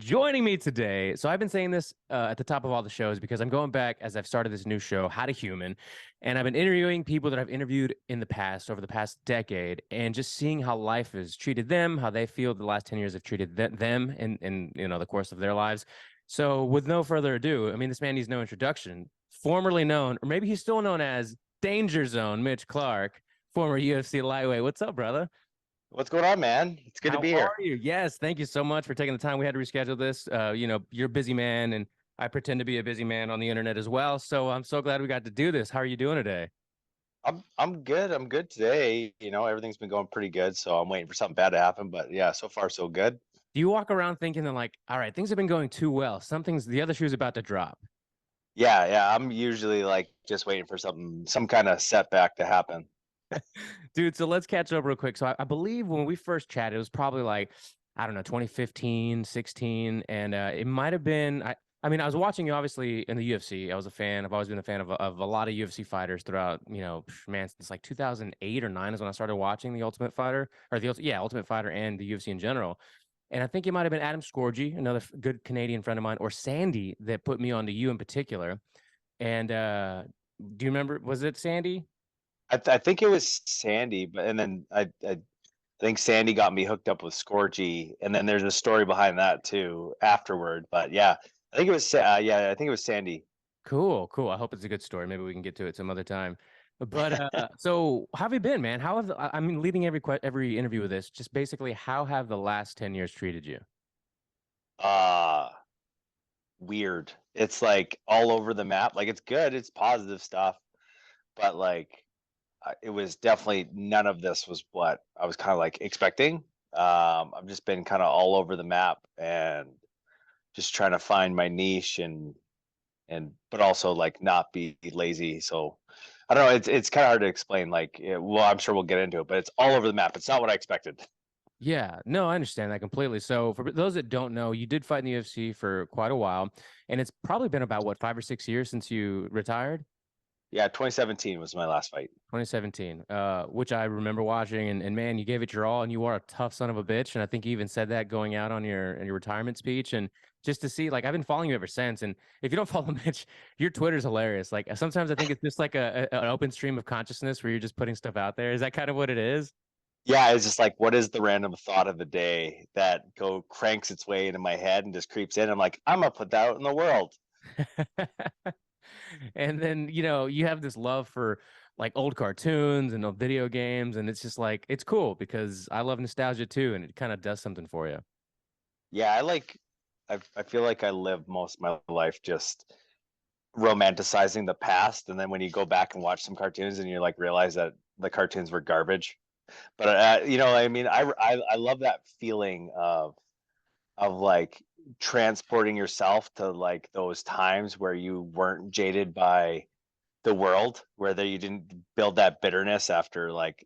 Joining me today. So I've been saying this at the top of all the shows because I'm going back as I've started this new show, How to Human, and I've been interviewing people that I've interviewed in the past, over the past decade, and just seeing how life has treated them, how they feel the last 10 years have treated them in the course of their lives. So with no further ado, I mean, this man needs no introduction. Formerly known, or maybe he's still known as Danger Zone, Mitch Clarke, former UFC lightweight. What's up, brother? What's going on, man? It's good to How be are here. you? Yes, thank you so much for taking the time. We had to reschedule this. You're a busy man, and I pretend to be a busy man on the internet as well. So I'm so glad we got to do this. How are you doing today? I'm good. I'm good today. Everything's been going pretty good, so I'm waiting for something bad to happen. But yeah, so far so good. Do you walk around thinking that like, all right, things have been going too well. Something's the other shoe's about to drop. Yeah, yeah. I'm usually like just waiting for some kind of setback to happen. Dude, so let's catch up real quick. So I believe when we first chatted, it was probably like, I don't know, 2015, 16. And it might have been, I mean, I was watching you obviously in the UFC. I was a fan. I've always been a fan of a lot of UFC fighters throughout, man, since like 2008 or nine is when I started watching The Ultimate Fighter or Ultimate Fighter and the UFC in general. And I think it might have been Adam Scorgie, another good Canadian friend of mine, or Sandy that put me onto you in particular. And do you remember, was it Sandy? I think it was Sandy, but and then I think Sandy got me hooked up with Scorgy, and then there's a story behind that too afterward. But yeah, I think it was Sandy. Cool, cool. I hope it's a good story. Maybe we can get to it some other time. But so how have you been, man? How have I mean, leading every interview with this, just basically, how have the last 10 years treated you? Uh Weird. It's like all over the map. Like it's good, it's positive stuff, but like it was definitely none of this was what I was kind of like expecting. I've just been kind of all over the map and just trying to find my niche and but also like not be lazy. So I don't know. It's kind of hard to explain. Well, I'm sure we'll get into it, but it's all over the map. It's not what I expected. Yeah, no, I understand that completely. So for those that don't know, you did fight in the UFC for quite a while, and it's probably been about what, 5 or 6 years since you retired? Yeah, 2017 was my last fight. 2017, which I remember watching, and man, you gave it your all, and you are a tough son of a bitch. And I think you even said that going out on your retirement speech. And just to see, like, I've been following you ever since. And if you don't follow Mitch, your Twitter's hilarious. Like sometimes I think it's just like an open stream of consciousness where you're just putting stuff out there. Is that kind of what it is? Yeah, it's just like, what is the random thought of the day that go cranks its way into my head and just creeps in? I'm like, I'm gonna put that out in the world. And then, you have this love for like old cartoons and old video games, and it's just like it's cool because I love nostalgia too, and it kind of does something for you. Yeah, I feel like I live most of my life just romanticizing the past, and then when you go back and watch some cartoons and you like realize that the cartoons were garbage. But I mean, I love that feeling of like transporting yourself to like those times where you weren't jaded by the world, where you didn't build that bitterness after like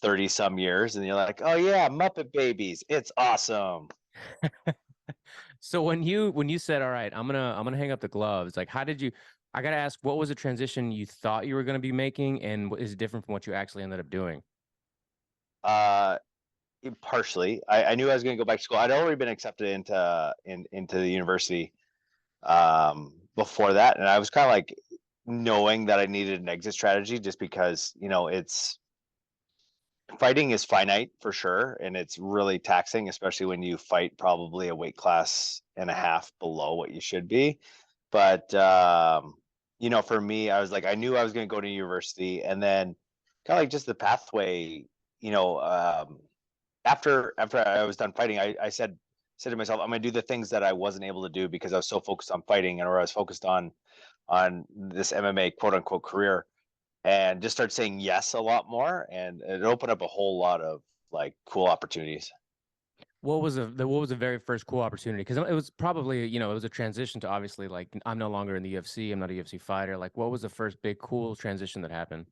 30 some years, and you're like, oh yeah, Muppet Babies, it's awesome. So when you said, "All right, I'm gonna hang up the gloves," like how did you? I gotta ask, what was the transition you thought you were gonna be making, and what is different from what you actually ended up doing? Uh, Partially, I knew I was going to go back to school. I'd already been accepted into the university before that, and I was kind of like knowing that I needed an exit strategy just because it's fighting is finite for sure, and it's really taxing, especially when you fight probably a weight class and a half below what you should be. But for me, I was like, I knew I was going to go to university, and then kind of like just the pathway, you know. After I was done fighting, I said to myself, I'm gonna do the things that I wasn't able to do because I was so focused on fighting, and or I was focused on this MMA quote unquote career, and just start saying yes a lot more, and it opened up a whole lot of like cool opportunities. What was the very first cool opportunity? Because it was probably, it was a transition to obviously like I'm no longer in the UFC. I'm not a UFC fighter. Like, what was the first big cool transition that happened?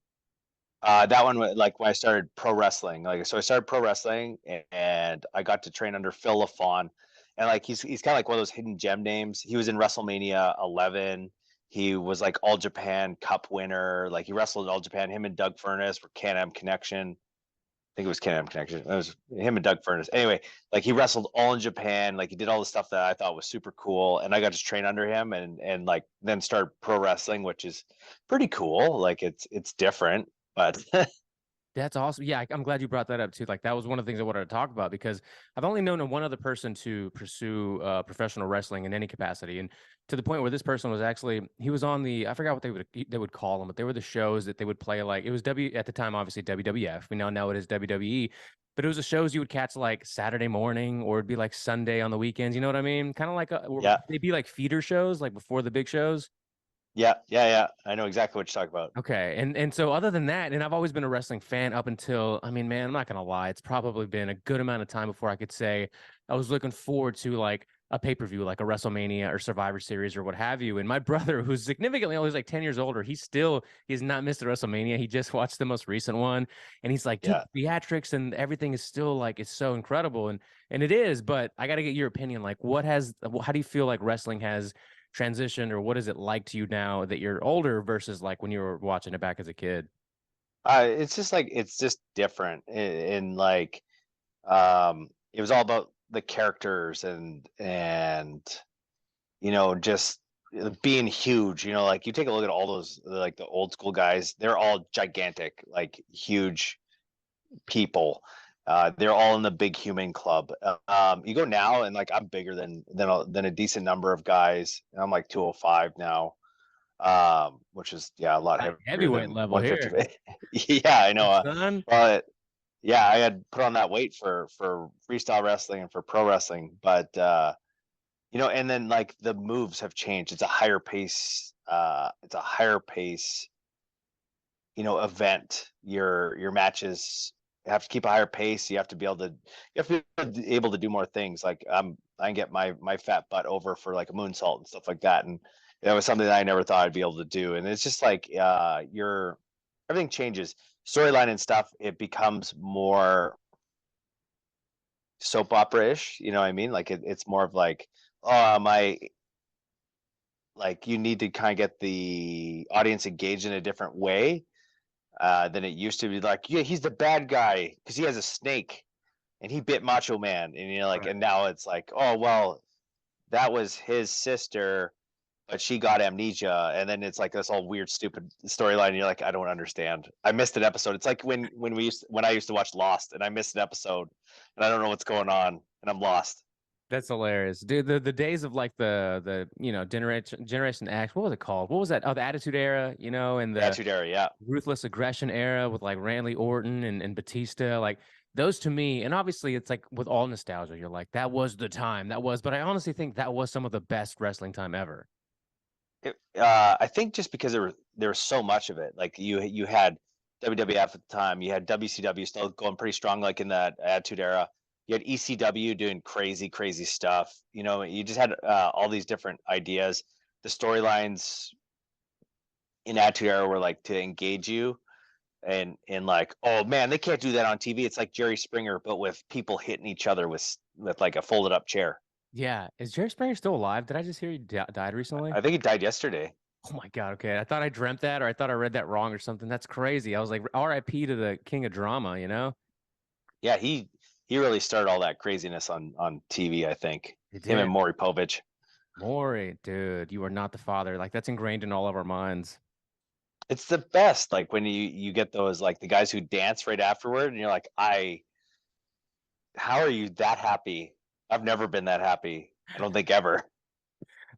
That one, like when I started pro wrestling, like so I started pro wrestling, and I got to train under Phil LaFawn, and like he's kind of like one of those hidden gem names. He was in WrestleMania 11. He was like All Japan Cup winner. Like he wrestled in All Japan. Him and Doug Furnace were Can-Am Connection. think it was Can-Am Connection. It was him and Doug Furness. Anyway, like he wrestled all in Japan. Like he did all the stuff that I thought was super cool, and I got to train under him, and like then start pro wrestling, which is pretty cool. Like it's different, but That's awesome. Yeah, I'm glad you brought that up too. Like that was one of the things I wanted to talk about because I've only known one other person to pursue professional wrestling in any capacity, and to the point where this person was actually he was on the I forgot what they would call them, but they were the shows that they would play like it was W at the time obviously WWF. We now know it is WWE, but it was the shows you would catch like Saturday morning or it'd be like Sunday on the weekends. You know what I mean? Kind of like yeah, they'd be like feeder shows like before the big shows. yeah. I know exactly what you're talking about. Okay. And so other than that, and I've always been a wrestling fan up until, I mean, man, I'm not gonna lie, it's probably been a good amount of time before I could say I was looking forward to like a pay-per-view, like a WrestleMania or Survivor Series or what have you. And my brother, who's significantly only like 10 years older, he's not missed a WrestleMania. He just watched the most recent one. And he's like, dude, Yeah. theatrics and everything is still like it's so incredible. And it is, but I gotta get your opinion. Like, how do you feel like wrestling has transition or what is it like to you now that you're older versus like when you were watching it back as a kid? It's just like it's just different in like it was all about the characters and just being huge. Like you take a look at all those like the old school guys, they're all gigantic, like huge people. They're all in the big human club. You go now, and like I'm bigger than a decent number of guys. I'm like 205 now, which is a lot Like heavier heavyweight than level here. 150. Yeah, I know. Son. But yeah, I had put on that weight for freestyle wrestling and for pro wrestling, but and then like the moves have changed. It's a higher pace. It's a higher pace event. Your matches have to keep a higher pace. You have to be able to do more things. Like I can get my fat butt over for like a moonsault and stuff like that, and that was something that I never thought I'd be able to do. And it's just like your everything changes. Storyline and stuff, it becomes more soap opera-ish. You know what I mean? Like it's more of like, oh, my like you need to kind of get the audience engaged in a different way than it used to be. Like, yeah, he's the bad guy because he has a snake and he bit Macho Man, and like, Right. and now it's like, oh well, that was his sister, but she got amnesia, and then it's like this all weird, stupid storyline. And you're like, I don't understand. I missed an episode. It's like when I used to watch Lost, and I missed an episode, and I don't know what's going on, and I'm lost. That's hilarious, dude. The days of like the Generation X. What was it called? What was that? Oh, the Attitude Era. And Yeah, the Tudera, yeah. Ruthless Aggression era with like Randy Orton and Batista. Like those to me, and obviously it's like with all nostalgia, you're like that was the time that was. But I honestly think that was some of the best wrestling time ever. I think just because there was so much of it. Like you had WWF at the time, you had WCW still going pretty strong, like in that Attitude Era. You had ECW doing crazy, crazy stuff. You just had all these different ideas. The storylines in Attitude Era were like to engage you, and like, oh man, they can't do that on TV. It's like Jerry Springer, but with people hitting each other with like a folded up chair. Yeah, is Jerry Springer still alive? Did I just hear he died recently? I think he died yesterday. Oh my God. Okay. I thought I dreamt that or I thought I read that wrong or something. That's crazy. I was like, RIP to the king of drama, you know? Yeah, he really started all that craziness on TV. I think He him and did. Maury Povich. Maury, dude, you are not the father. Like that's ingrained in all of our minds. It's the best. Like when you get those like the guys who dance right afterward, and you're like, how are you that happy? I've never been that happy. I don't think ever.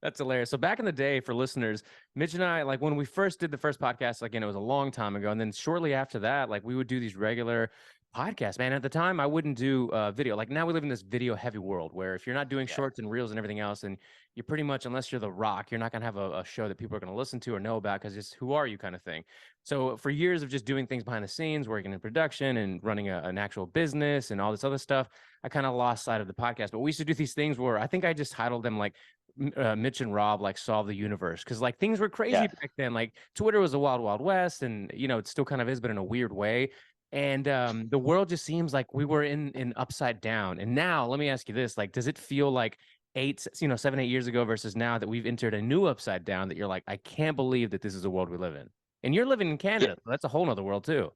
That's hilarious. So back in the day, for listeners, Mitch and I, like when we first did the first podcast, again, it was a long time ago, and then shortly after that, like we would do these regular podcasts. Man, at the time, I wouldn't do video. Like now, we live in this video-heavy world where if you're not doing Yeah, shorts and reels and everything else, and you're pretty much, unless you're The Rock, you're not gonna have a show that people are gonna listen to or know about because it's who are you kind of thing. So for years of just doing things behind the scenes, working in production and running an actual business and all this other stuff, I kind of lost sight of the podcast. But we used to do these things where I think I just titled them like Mitch and Rob like solve the universe because like things were crazy yeah, back then. Like Twitter was a wild, wild west, and it still kind of is, but in a weird way. And the world just seems like we were in upside down. And now, let me ask you this: like, does it feel like 7, 8 years ago versus now that we've entered a new upside down? That you're like, I can't believe that this is a world we live in. And you're living in yeah. Canada, so that's a whole nother world too.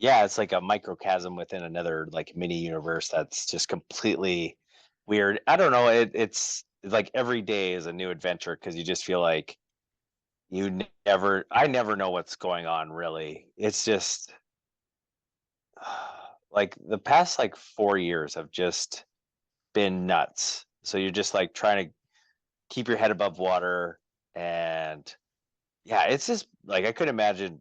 Yeah, it's like a microcosm within another like mini universe that's just completely weird. I don't know. It's like every day is a new adventure because you just feel like I never know what's going on really. It's just like the past like 4 years have just been nuts. So you're just like trying to keep your head above water. And yeah, it's just like I couldn't imagine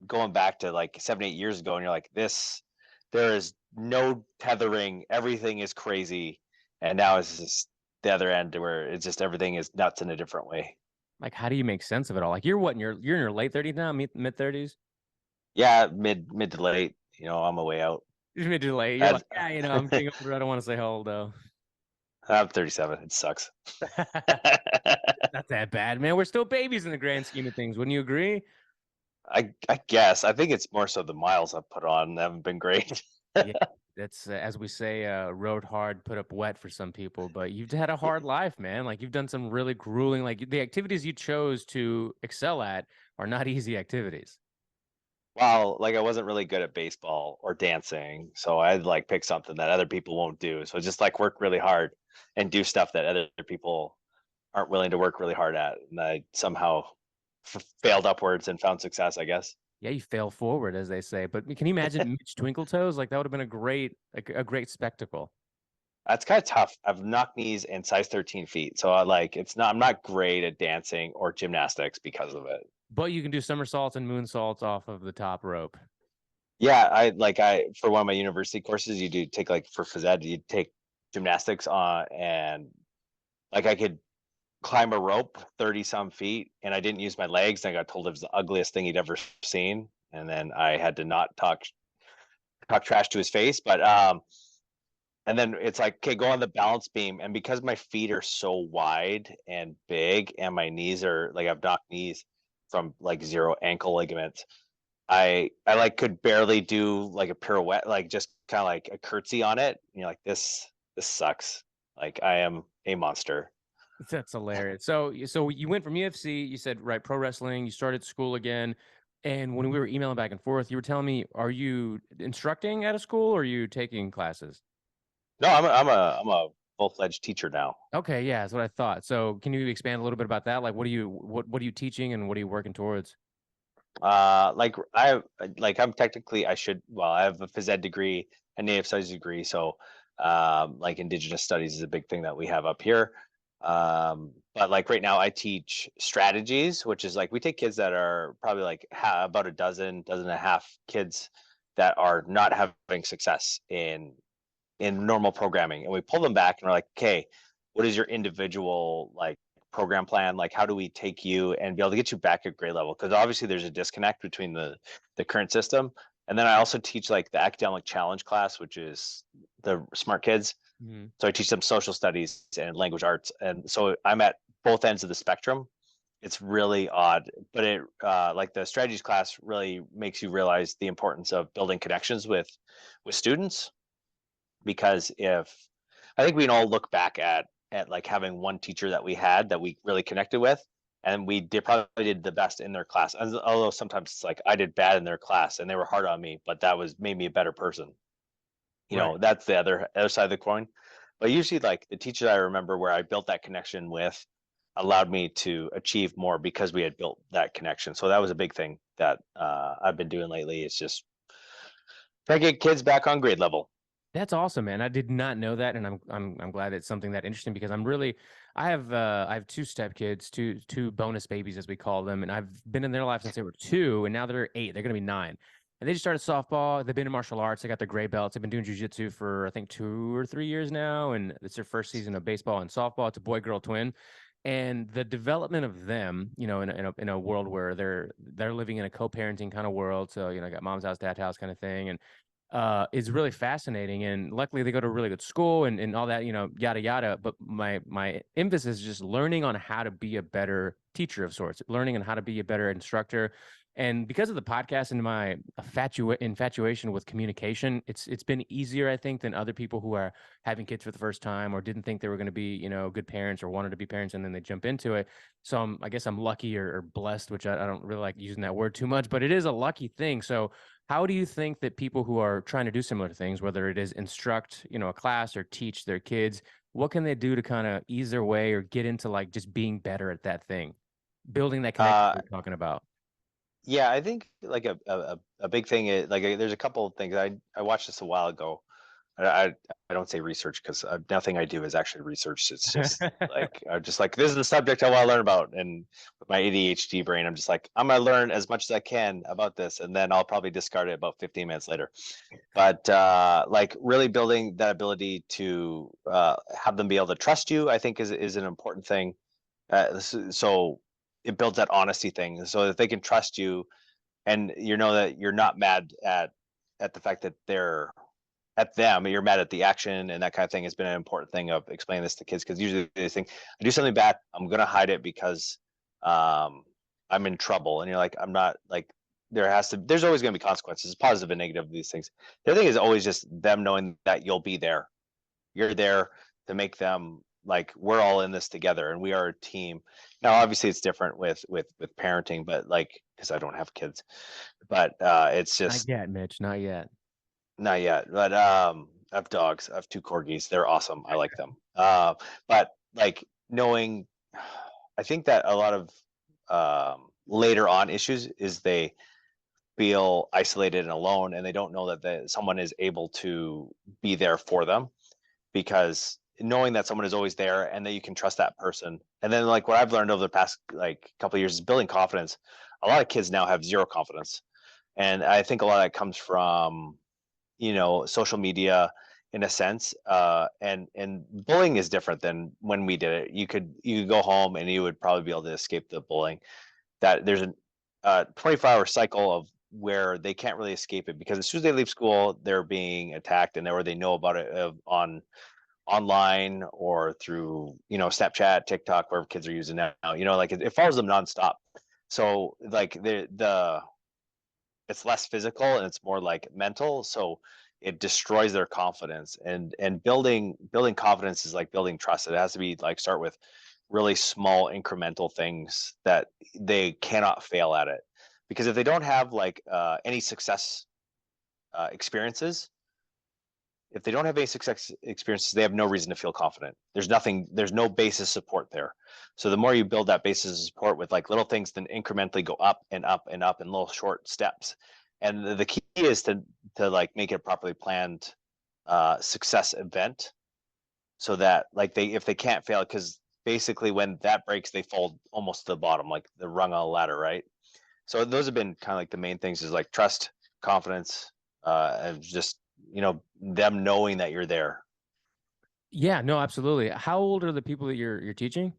going back to like 7, 8 years ago, and you're like, there is no tethering, everything is crazy. And now it's just the other end where it's just everything is nuts in a different way. Like, how do you make sense of it all? Like, you're what you're in your late 30s now, mid 30s. Yeah, mid to late, on my way out. You're mid to late. You're like, As, yeah, I'm getting older. I don't want to say how old though. I'm 37. It sucks. Not that bad, man. We're still babies in the grand scheme of things. Wouldn't you agree? I guess I think it's more so the miles I've put on haven't been great. Yeah, that's as we say, rode hard, put up wet for some people. But you've had a hard life, man. Like you've done some really grueling, like the activities you chose to excel at are not easy activities. Well, like I wasn't really good at baseball or dancing, so I'd like pick something that other people won't do. So just like work really hard and do stuff that other people aren't willing to work really hard at, and I somehow failed upwards and found success, I guess. Yeah, you fail forward, as they say. But can you imagine Mitch Twinkletoes? Like that would have been a great spectacle. That's kind of tough. I've knock knees and size 13 feet, so I'm not great at dancing or gymnastics because of it. But you can do somersaults and moonsaults off of the top rope. Yeah, I for one of my university courses, you do take like for phys ed, you take gymnastics on, and like I could climb a rope 30 some feet, and I didn't use my legs, and I got told it was the ugliest thing he'd ever seen. And then I had to not talk trash to his face. But and then it's like, okay, go on the balance beam. And because my feet are so wide and big, and my knees are like, I've knocked knees from like zero ankle ligaments, I like could barely do like a pirouette, like just kind of like a curtsy on it. And you're like, this sucks. Like I am a monster. That's hilarious. So you went from UFC, you said, right, pro wrestling, you started school again. And when we were emailing back and forth, you were telling me, are you instructing at a school or are you taking classes? No, I'm a full-fledged teacher now. Okay, yeah, that's what I thought. So can you expand a little bit about that? Like what are you teaching and what are you working towards? Like I'm technically I have a phys ed degree, a native studies degree. So like indigenous studies is a big thing that we have up here. But like right now I teach strategies, which is like we take kids that are probably like about a dozen and a half kids that are not having success in normal programming, and we pull them back and we're like, okay, what is your individual like program plan? Like how do we take you and be able to get you back at grade level? Because obviously there's a disconnect between the current system. And then I also teach like the academic challenge class, which is the smart kids. Mhm. So I teach them social studies and language arts, and so I'm at both ends of the spectrum. It's really odd, but it like the strategies class really makes you realize the importance of building connections with students. Because if I think we can all look back at like having one teacher that we had that we really connected with, and probably did the best in their class. Although sometimes it's like I did bad in their class and they were hard on me, but that was made me a better person. Right. That's the other side of the coin. But usually, like the teachers I remember where I built that connection with allowed me to achieve more because we had built that connection. So that was a big thing that I've been doing lately. It's just trying to get kids back on grade level. That's awesome, man. I did not know that, and I'm glad it's something that interesting because I have two stepkids, two bonus babies as we call them, and I've been in their life since they were 2, and now they're 8. They're gonna be 9, and they just started softball. They've been in martial arts. They got their gray belts. They've been doing jujitsu for I think 2 or 3 years now, and it's their first season of baseball and softball. It's a boy girl twin, and the development of them, in a world where they're living in a co-parenting kind of world. So got mom's house, dad's house kind of thing, and is really fascinating. And luckily they go to a really good school and all that, yada yada. But my emphasis is just learning on how to be a better teacher of sorts, learning on how to be a better instructor. And because of the podcast and my infatuation with communication, it's been easier, I think, than other people who are having kids for the first time or didn't think they were going to be, good parents or wanted to be parents, and then they jump into it. So I guess I'm lucky or blessed, which I don't really like using that word too much, but it is a lucky thing. So how do you think that people who are trying to do similar things, whether it is instruct, a class or teach their kids, what can they do to kind of ease their way or get into like just being better at that thing, building that connection Uh, we're talking about? yeah, I think like a big thing is like there's a couple of things. I watched this a while ago. I don't say research because nothing I do is actually research. It's just like I'm just like this is the subject I want to learn about, and with my ADHD brain, I'm just like I'm gonna learn as much as I can about this, and then I'll probably discard it about 15 minutes later. But like really building that ability to have them be able to trust you, I think is an important thing. So it builds that honesty thing, so that they can trust you, and you know that you're not mad at the fact that they're at them, you're mad at the action, and that kind of thing has been an important thing of explaining this to kids, because usually they think I do something bad, I'm gonna hide it because um, I'm in trouble, and you're like, I'm not. Like there's always gonna be consequences, positive and negative of these things. The other thing is always just them knowing that you'll be there. You're there to make them like we're all in this together, and we are a team. Now, obviously, it's different with parenting, but like because I don't have kids, but it's Not just yet, Mitch. Not yet. not yet, but I have dogs. I have two corgis. They're awesome. I like them. But like knowing, I think that a lot of later on issues is they feel isolated and alone, and they don't know that someone is able to be there for them, because knowing that someone is always there and that you can trust that person. And then like what I've learned over the past like couple of years is building confidence. A lot of kids now have zero confidence, and I think a lot of that comes from social media in a sense, and bullying is different than when we did it. You could go home and you would probably be able to escape the bullying. That there's a 24-hour cycle of where they can't really escape it, because as soon as they leave school they're being attacked, and or they know about it on online or through Snapchat, TikTok, wherever kids are using now. Like it follows them nonstop. So like the it's less physical and it's more like mental, so it destroys their confidence. And building confidence is like building trust. It has to be like start with really small incremental things that they cannot fail at it, because if they don't have like any success experiences, if they don't have any success experiences, they have no reason to feel confident. There's no basis support there. So the more you build that basis of support with like little things, then incrementally go up and up and up in little short steps. And the key is to like make it a properly planned success event, so that like if they can't fail, because basically when that breaks, they fall almost to the bottom, like the rung on a ladder, right? So those have been kind of like the main things, is like trust, confidence, and just them knowing that you're there. Yeah, no, absolutely. How old are the people that you're teaching?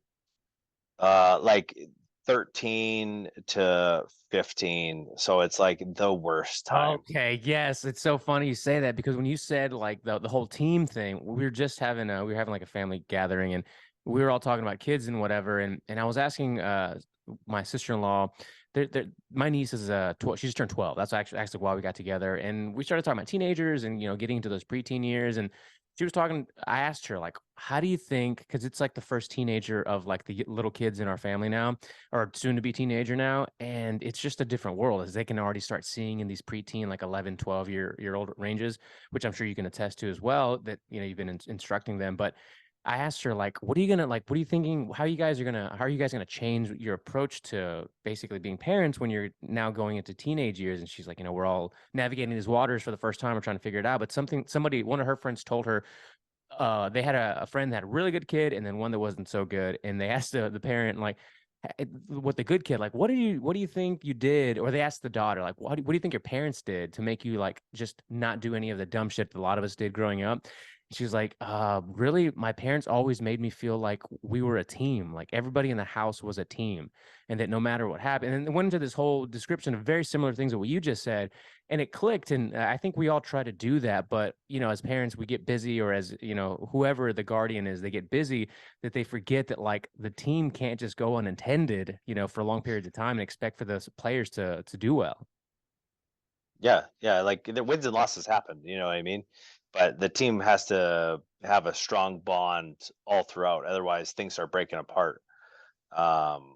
Like 13 to 15, so it's like the worst time. Okay, yes, it's so funny you say that because when you said like the whole team thing, we were having like a family gathering and we were all talking about kids and whatever, and I was asking my sister-in-law, my niece is 12, she just turned 12. That's actually why we got together, and we started talking about teenagers and getting into those preteen years. And she was talking, I asked her like, how do you think, because it's like the first teenager of like the little kids in our family now, or soon to be teenager now, and it's just a different world as they can already start seeing in these preteen like 11, 12 year old ranges, which I'm sure you can attest to as well, that you've been instructing them. But I asked her like, what are you gonna like, what are you thinking, how are you guys gonna change your approach to basically being parents when you're now going into teenage years? And she's like, we're all navigating these waters for the first time, we're trying to figure it out. But one of her friends told her they had a friend that had a really good kid and then one that wasn't so good, and they asked the parent like, what the good kid, like, what do you think you did? Or they asked the daughter like, what do you think your parents did to make you like just not do any of the dumb shit that a lot of us did growing up? She's like, really, my parents always made me feel like we were a team, like everybody in the house was a team, and that no matter what happened, and it went into this whole description of very similar things to what you just said, and it clicked. And I think we all try to do that, but as parents, we get busy, or as whoever the guardian is, they get busy, that they forget that like the team can't just go unattended, for long periods of time and expect for the players to do well. Yeah, like the wins and losses happen, you know what I mean? But the team has to have a strong bond all throughout, otherwise things start breaking apart. Um,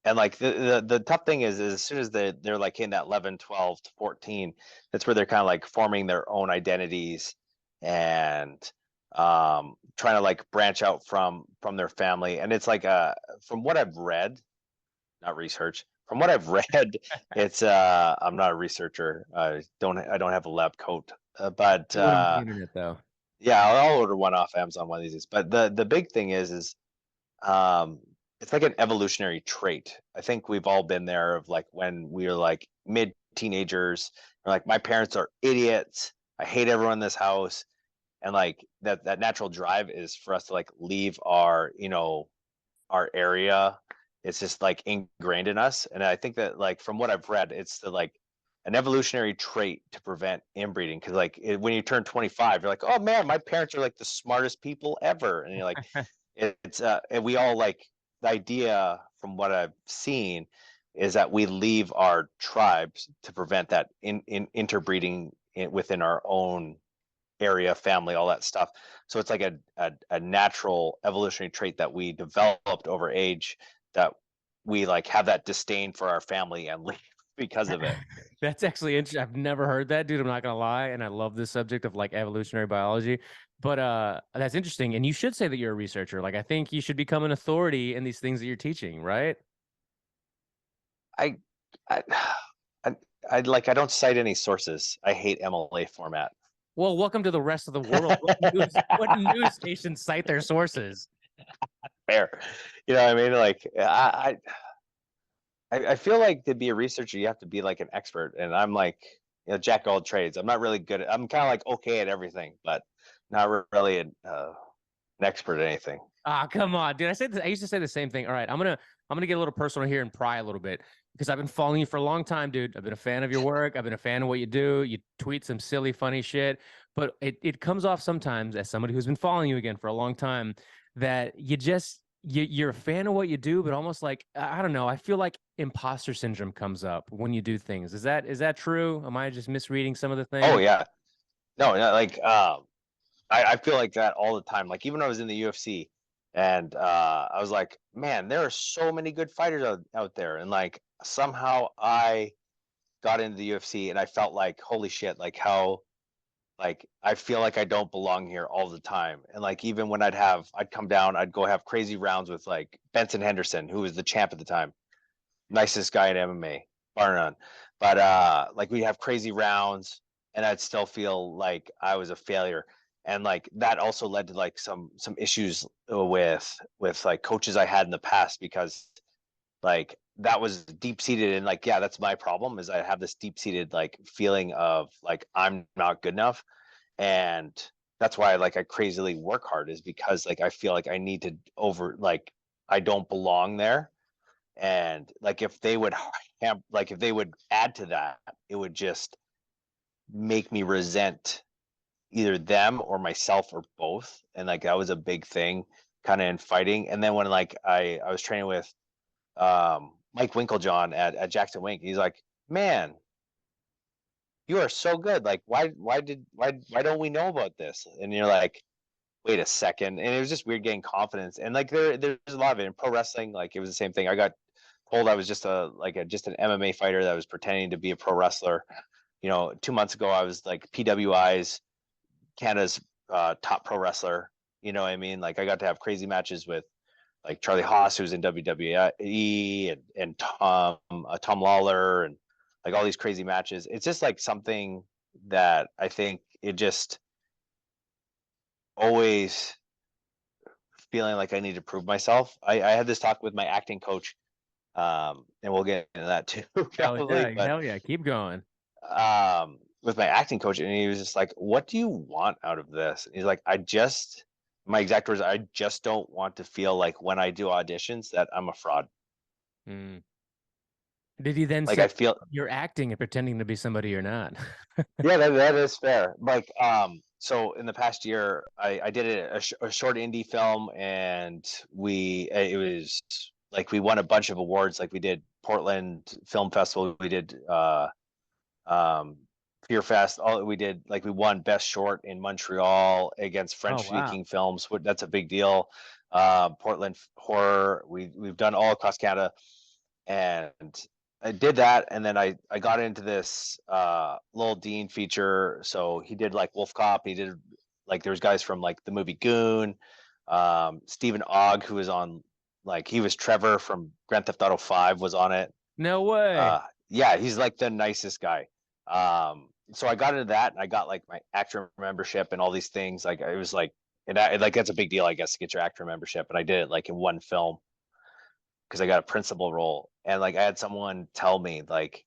and like the tough thing is as soon as they're like in that 11, 12 to 14, that's where they're kind of like forming their own identities and trying to like branch out from their family. And it's like from what I've read, not research. From what I've read, it's I'm not a researcher. I don't have a lab coat, but Do it on the internet though. yeah, I'll order one off Amazon one of these days. But the big thing is um, it's like an evolutionary trait. I think we've all been there of like when we were like mid teenagers, like my parents are idiots. I hate everyone in this house, and like that natural drive is for us to like leave our area. It's just like ingrained in us. And I think that like from what I've read, it's the like an evolutionary trait to prevent inbreeding. Cause like when you turn 25, you're like, oh man, my parents are like the smartest people ever. And you're like, it's and we all like the idea from what I've seen is that we leave our tribes to prevent that in interbreeding within our own area, family, all that stuff. So it's like a natural evolutionary trait that we developed over age, that we like have that disdain for our family and leave because of it. That's actually interesting. I've never heard that, dude. I'm not gonna lie, and I love this subject of like evolutionary biology. But that's interesting. And you should say that you're a researcher. Like I think you should become an authority in these things that you're teaching, right? I, I, I, I don't cite any sources. I hate MLA format. Well, welcome to the rest of the world. What news stations cite their sources? Fair, you know what I mean? Like I feel like to be a researcher, you have to be like an expert, and I'm like, jack of all trades. I'm not really good at. I'm kind of like okay at everything, but not really an expert at anything. Ah, come on, dude. I used to say the same thing. All right, I'm gonna get a little personal here and pry a little bit because I've been following you for a long time, dude. I've been a fan of your work. I've been a fan of what you do. You tweet some silly, funny shit, but it comes off sometimes as somebody who's been following you again for a long time that you're a fan of what you do, but almost like I don't know. I feel like imposter syndrome comes up when you do things. Is that true? Am I just misreading some of the Oh things? yeah, no, like I feel like that all the time. Like even when I was in the UFC, and I was like, man, there are so many good fighters out there, and like somehow I got into the UFC, and I felt like, holy shit, like how like I feel like I don't belong here all the time. And like even when I'd come down, I'd go have crazy rounds with like Benson Henderson, who was the champ at the time, nicest guy in MMA, bar none. But like we'd have crazy rounds, and I'd still feel like I was a failure. And like that also led to like some issues with like coaches I had in the past, because like that was deep seated, and like yeah, that's my problem, is I have this deep seated like feeling of like I'm not good enough. And that's why like I crazily work hard, is because like I feel like I need to over like I don't belong there. And like if they would have like if they would add to that, it would just make me resent either them or myself or both. And like that was a big thing kind of in fighting. And then when like I was training with Mike Winklejohn at Jackson Wink, he's like, man, you are so good, like why don't we know about this? And you're like, wait a second. And it was just weird getting confidence. And like there's a lot of it in pro wrestling. Like it was the same thing. I got told I was just just an MMA fighter that was pretending to be a pro wrestler. 2 months ago I was like PWI's Canada's top pro wrestler. You know what I mean? Like I got to have crazy matches with like Charlie Haas, who's in WWE, and Tom Lawler, and like all these crazy matches. It's just like something that I think it just always feeling like I need to prove myself. I had this talk with my acting coach, and we'll get into that too Hell probably. yeah, But hell yeah. Keep going. um, with my acting coach, and he was just like, "What do you want out of this?" And he's like, my exact words, I just don't want to feel like when I do auditions that I'm a fraud. Mm. Did he then Like say I feel, you're acting and pretending to be somebody you're not? yeah, that is fair. Like, so in the past year, I did a short indie film, and it was like we won a bunch of awards. Like we did Portland Film Festival, we did um Fear Fest. All we did, like we won Best Short in Montreal against Oh, French wow. speaking films. That's a big deal. Portland Horror. We've done all across Canada, and I did that, and then I got into this Lil Dean feature. So he did like Wolf Cop. He did like there's guys from like the movie Goon, Stephen Ogg, who was on, like he was Trevor from Grand Theft Auto 5 was on it. No way. Yeah, he's like the nicest guy. So I got into that, and I got like my actor membership and all these things. Like it was like, like that's a big deal, I guess, to get your actor membership. And I did it like in one film because I got a principal role. And like I had someone tell me like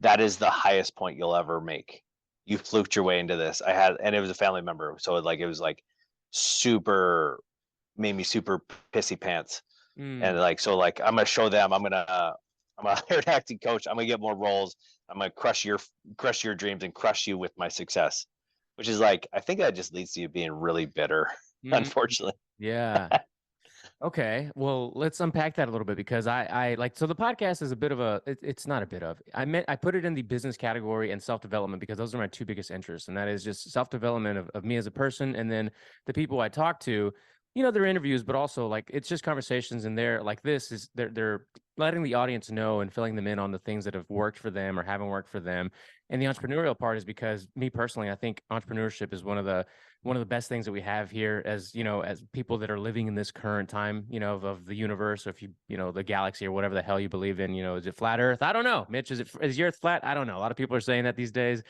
that is the highest point you'll ever make. You fluked your way into this. And it was a family member, so like it was like super made me super pissy pants. Mm. And like so like I'm gonna show them. I'm a hired acting coach. I'm gonna get more roles. I'm gonna crush your dreams and crush you with my success. Which is like I think that just leads to you being really bitter, Mm. unfortunately. Yeah. Okay, well, let's unpack that a little bit because I like so the podcast is a bit of it's not a bit of I put it in the business category and self development because those are my two biggest interests, and that is just self development of me as a person, and then the people I talk to, they're interviews, but also like it's just conversations, and they're like this is they're letting the audience know and filling them in on the things that have worked for them or haven't worked for them, and the entrepreneurial part is because me personally, I think entrepreneurship is one of the best things that we have here as as people that are living in this current time of the universe, or if the galaxy or whatever the hell you believe in. Is it flat earth? I don't know. Mitch, is the earth flat? I don't know. A lot of people are saying that these days,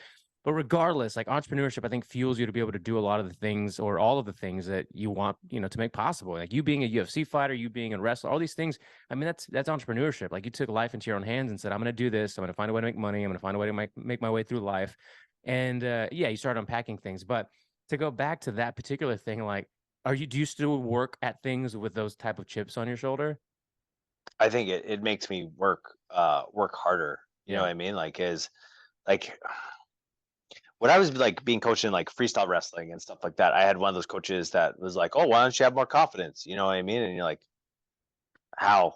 but regardless, like entrepreneurship I think fuels you to be able to do a lot of the things or all of the things that you want to make possible, like you being a UFC fighter, you being a wrestler, all these things. I mean, that's entrepreneurship. Like you took life into your own hands and said, I'm going to do this, I'm going to find a way to make money, I'm going to find a way to make my way through life. And yeah, you start unpacking things. But to go back to that particular thing, like, do you still work at things with those type of chips on your shoulder? I think it makes me work harder. You know Yeah. what I mean? Like is like when I was like being coached in like freestyle wrestling and stuff like that, I had one of those coaches that was like, "Oh, why don't you have more confidence?" You know what I mean? And you're like, "How?"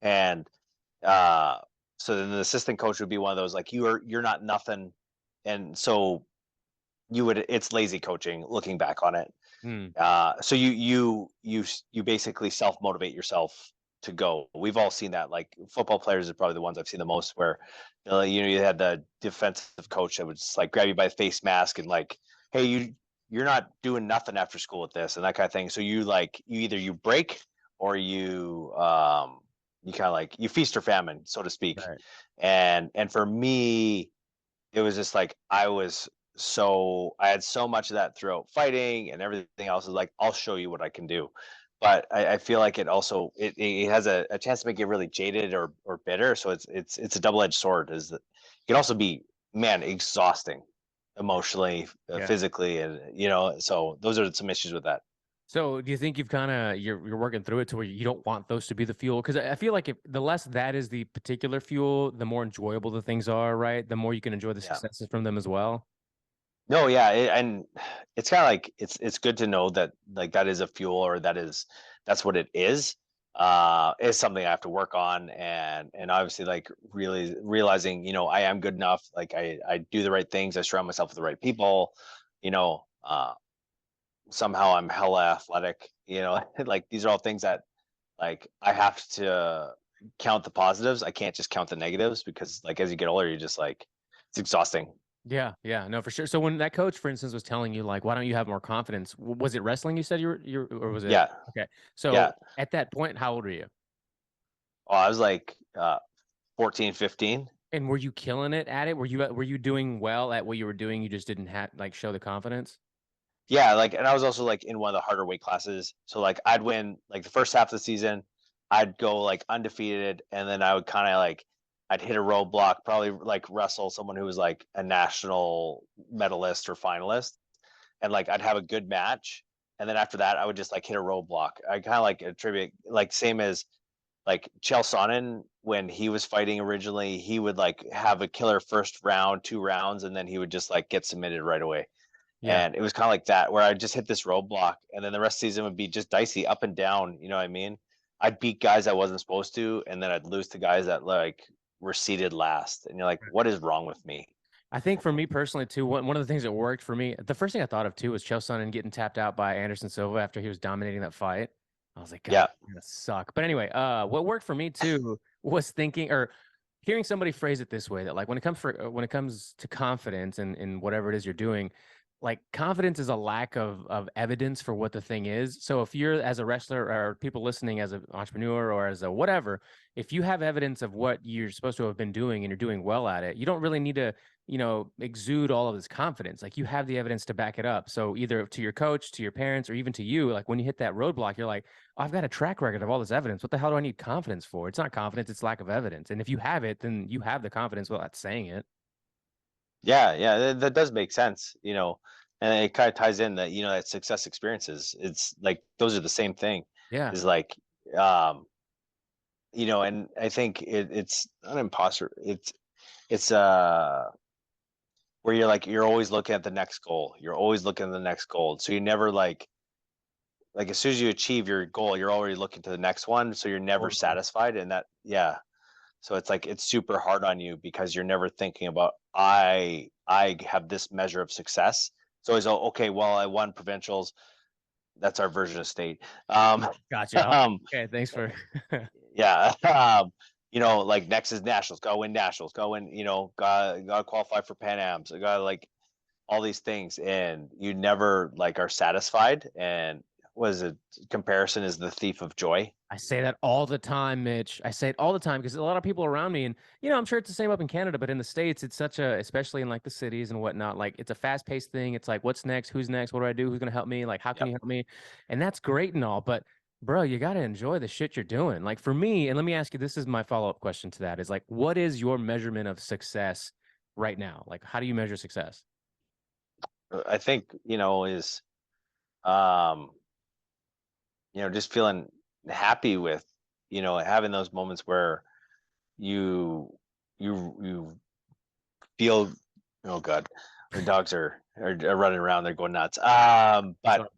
And uh, so then the assistant coach would be one of those like, you're not nothing," and so it's lazy coaching looking back on it. Hmm. So you basically self motivate yourself to go. We've all seen that. Like football players are probably the ones I've seen the most. Where you had the defensive coach that would just like grab you by the face mask and like, hey, you're not doing nothing after school with this and that kind of thing. So you either you break or you kind of like you feast or famine, so to speak. Right. And for me, it was just like I had so much of that throughout fighting and everything else. Is like I'll show you what I can do, but I feel like it has a chance to make you really jaded or bitter. So it's a double edged sword. Is that it can also be, man, exhausting emotionally, Yeah. physically, and so those are some issues with that. So do you think you're working through it to where you don't want those to be the fuel? Because I feel like if the less that is the particular fuel, the more enjoyable the things are, right? The more you can enjoy the Yeah. successes from them as well. No, yeah, and it's kind of like it's good to know that like that is a fuel or that's what it is. Is something I have to work on, and obviously like really realizing I am good enough. Like I do the right things. I surround myself with the right people. You know, somehow I'm hella athletic. Like these are all things that like I have to count the positives. I can't just count the negatives because like as you get older, you're just like it's exhausting. Yeah, yeah, no, for sure. So when that coach, for instance, was telling you like, why don't you have more confidence? Was it wrestling you said or was it Yeah, okay? yeah. So at that point, how old were you? Oh, I was like 14, 15. And were you killing it at it? Were you doing well at what you were doing? You just didn't have like show the confidence. Yeah, like, and I was also like in one of the harder weight classes. So like I'd win like the first half of the season, I'd go like undefeated, and then I would kind of like I'd hit a roadblock, probably like wrestle someone who was like a national medalist or finalist, and like I'd have a good match, and then after that I would just like hit a roadblock. I kind of like attribute like same as like Chael Sonnen when he was fighting originally, he would like have a killer first round, 2 rounds, and then he would just like get submitted right away. Yeah. And it was kind of like that where I just hit this roadblock, and then the rest of the season would be just dicey up and down. You know what I mean? I'd beat guys I wasn't supposed to, and then I'd lose to guys that like were seated last. And you're like, what is wrong with me? I think for me personally too, one of the things that worked for me, the first thing I thought of too was Chael Sonnen getting tapped out by Anderson Silva after he was dominating that fight. I was like, God, Yeah. that's gonna suck. But anyway, what worked for me too was thinking or hearing somebody phrase it this way that like when it comes to confidence and in whatever it is you're doing, like confidence is a lack of evidence for what the thing is. So if you're as a wrestler or people listening as an entrepreneur or as a whatever, if you have evidence of what you're supposed to have been doing and you're doing well at it, you don't really need to exude all of this confidence. Like you have the evidence to back it up. So either to your coach, to your parents, or even to you, like when you hit that roadblock, you're like, oh, I've got a track record of all this evidence. What the hell do I need confidence for? It's not confidence, it's lack of evidence. And if you have it, then you have the confidence without saying it. Yeah, yeah, that does make sense, and it kind of ties in that, that success experiences. It's like those are the same thing. Yeah. Is like, um, and I think it's not imposter. It's where you're always looking at the next goal. You're always looking at the next goal. So you never like as soon as you achieve your goal, you're already looking to the next one. So you're never Totally. satisfied. And that, yeah. So it's like it's super hard on you because you're never thinking about I have this measure of success. It's always okay. Well, I won provincials. That's our version of state. Gotcha. Um, Okay. Thanks for. yeah. Like next is nationals. Got to win nationals. Got to win. Got to qualify for Pan Am's. Got to like all these things, and you never like are satisfied. And was it comparison is the thief of joy? I say that all the time, Mitch. I say it all the time because a lot of people around me, and I'm sure it's the same up in Canada, but in the States, it's such a, especially in like the cities and whatnot, like it's a fast paced thing. It's like, what's next? Who's next? What do I do? Who's going to help me? Like, how can Yep. you help me? And that's great and all, but bro, you got to enjoy the shit you're doing. Like for me, and let me ask you, this is my follow up question to that is like, what is your measurement of success right now? Like, how do you measure success? I think is um just feeling happy with having those moments where you you feel, oh god, the dogs are running around, they're going nuts. But So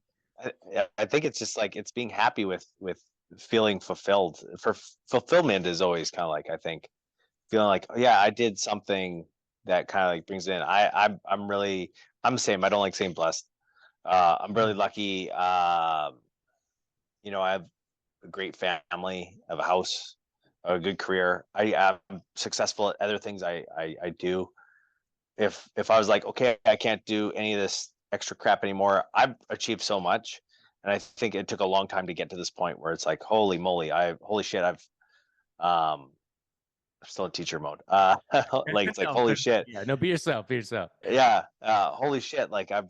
I think it's just like it's being happy with feeling fulfilled. For fulfillment is always kind of like, I think, feeling like, oh, yeah, I did something that kind of like brings it in. I'm the same. I don't like saying blessed. I'm really lucky. I have a great family, I have a house, a good career. I'm successful at other things I do. If I was like, okay, I can't do any of this extra crap anymore, I've achieved so much. And I think it took a long time to get to this point where it's like, holy moly, holy shit, um I'm still in teacher mode. Like it's like no, holy but shit. yeah, no, be yourself, be yourself. Yeah, holy shit. Like I've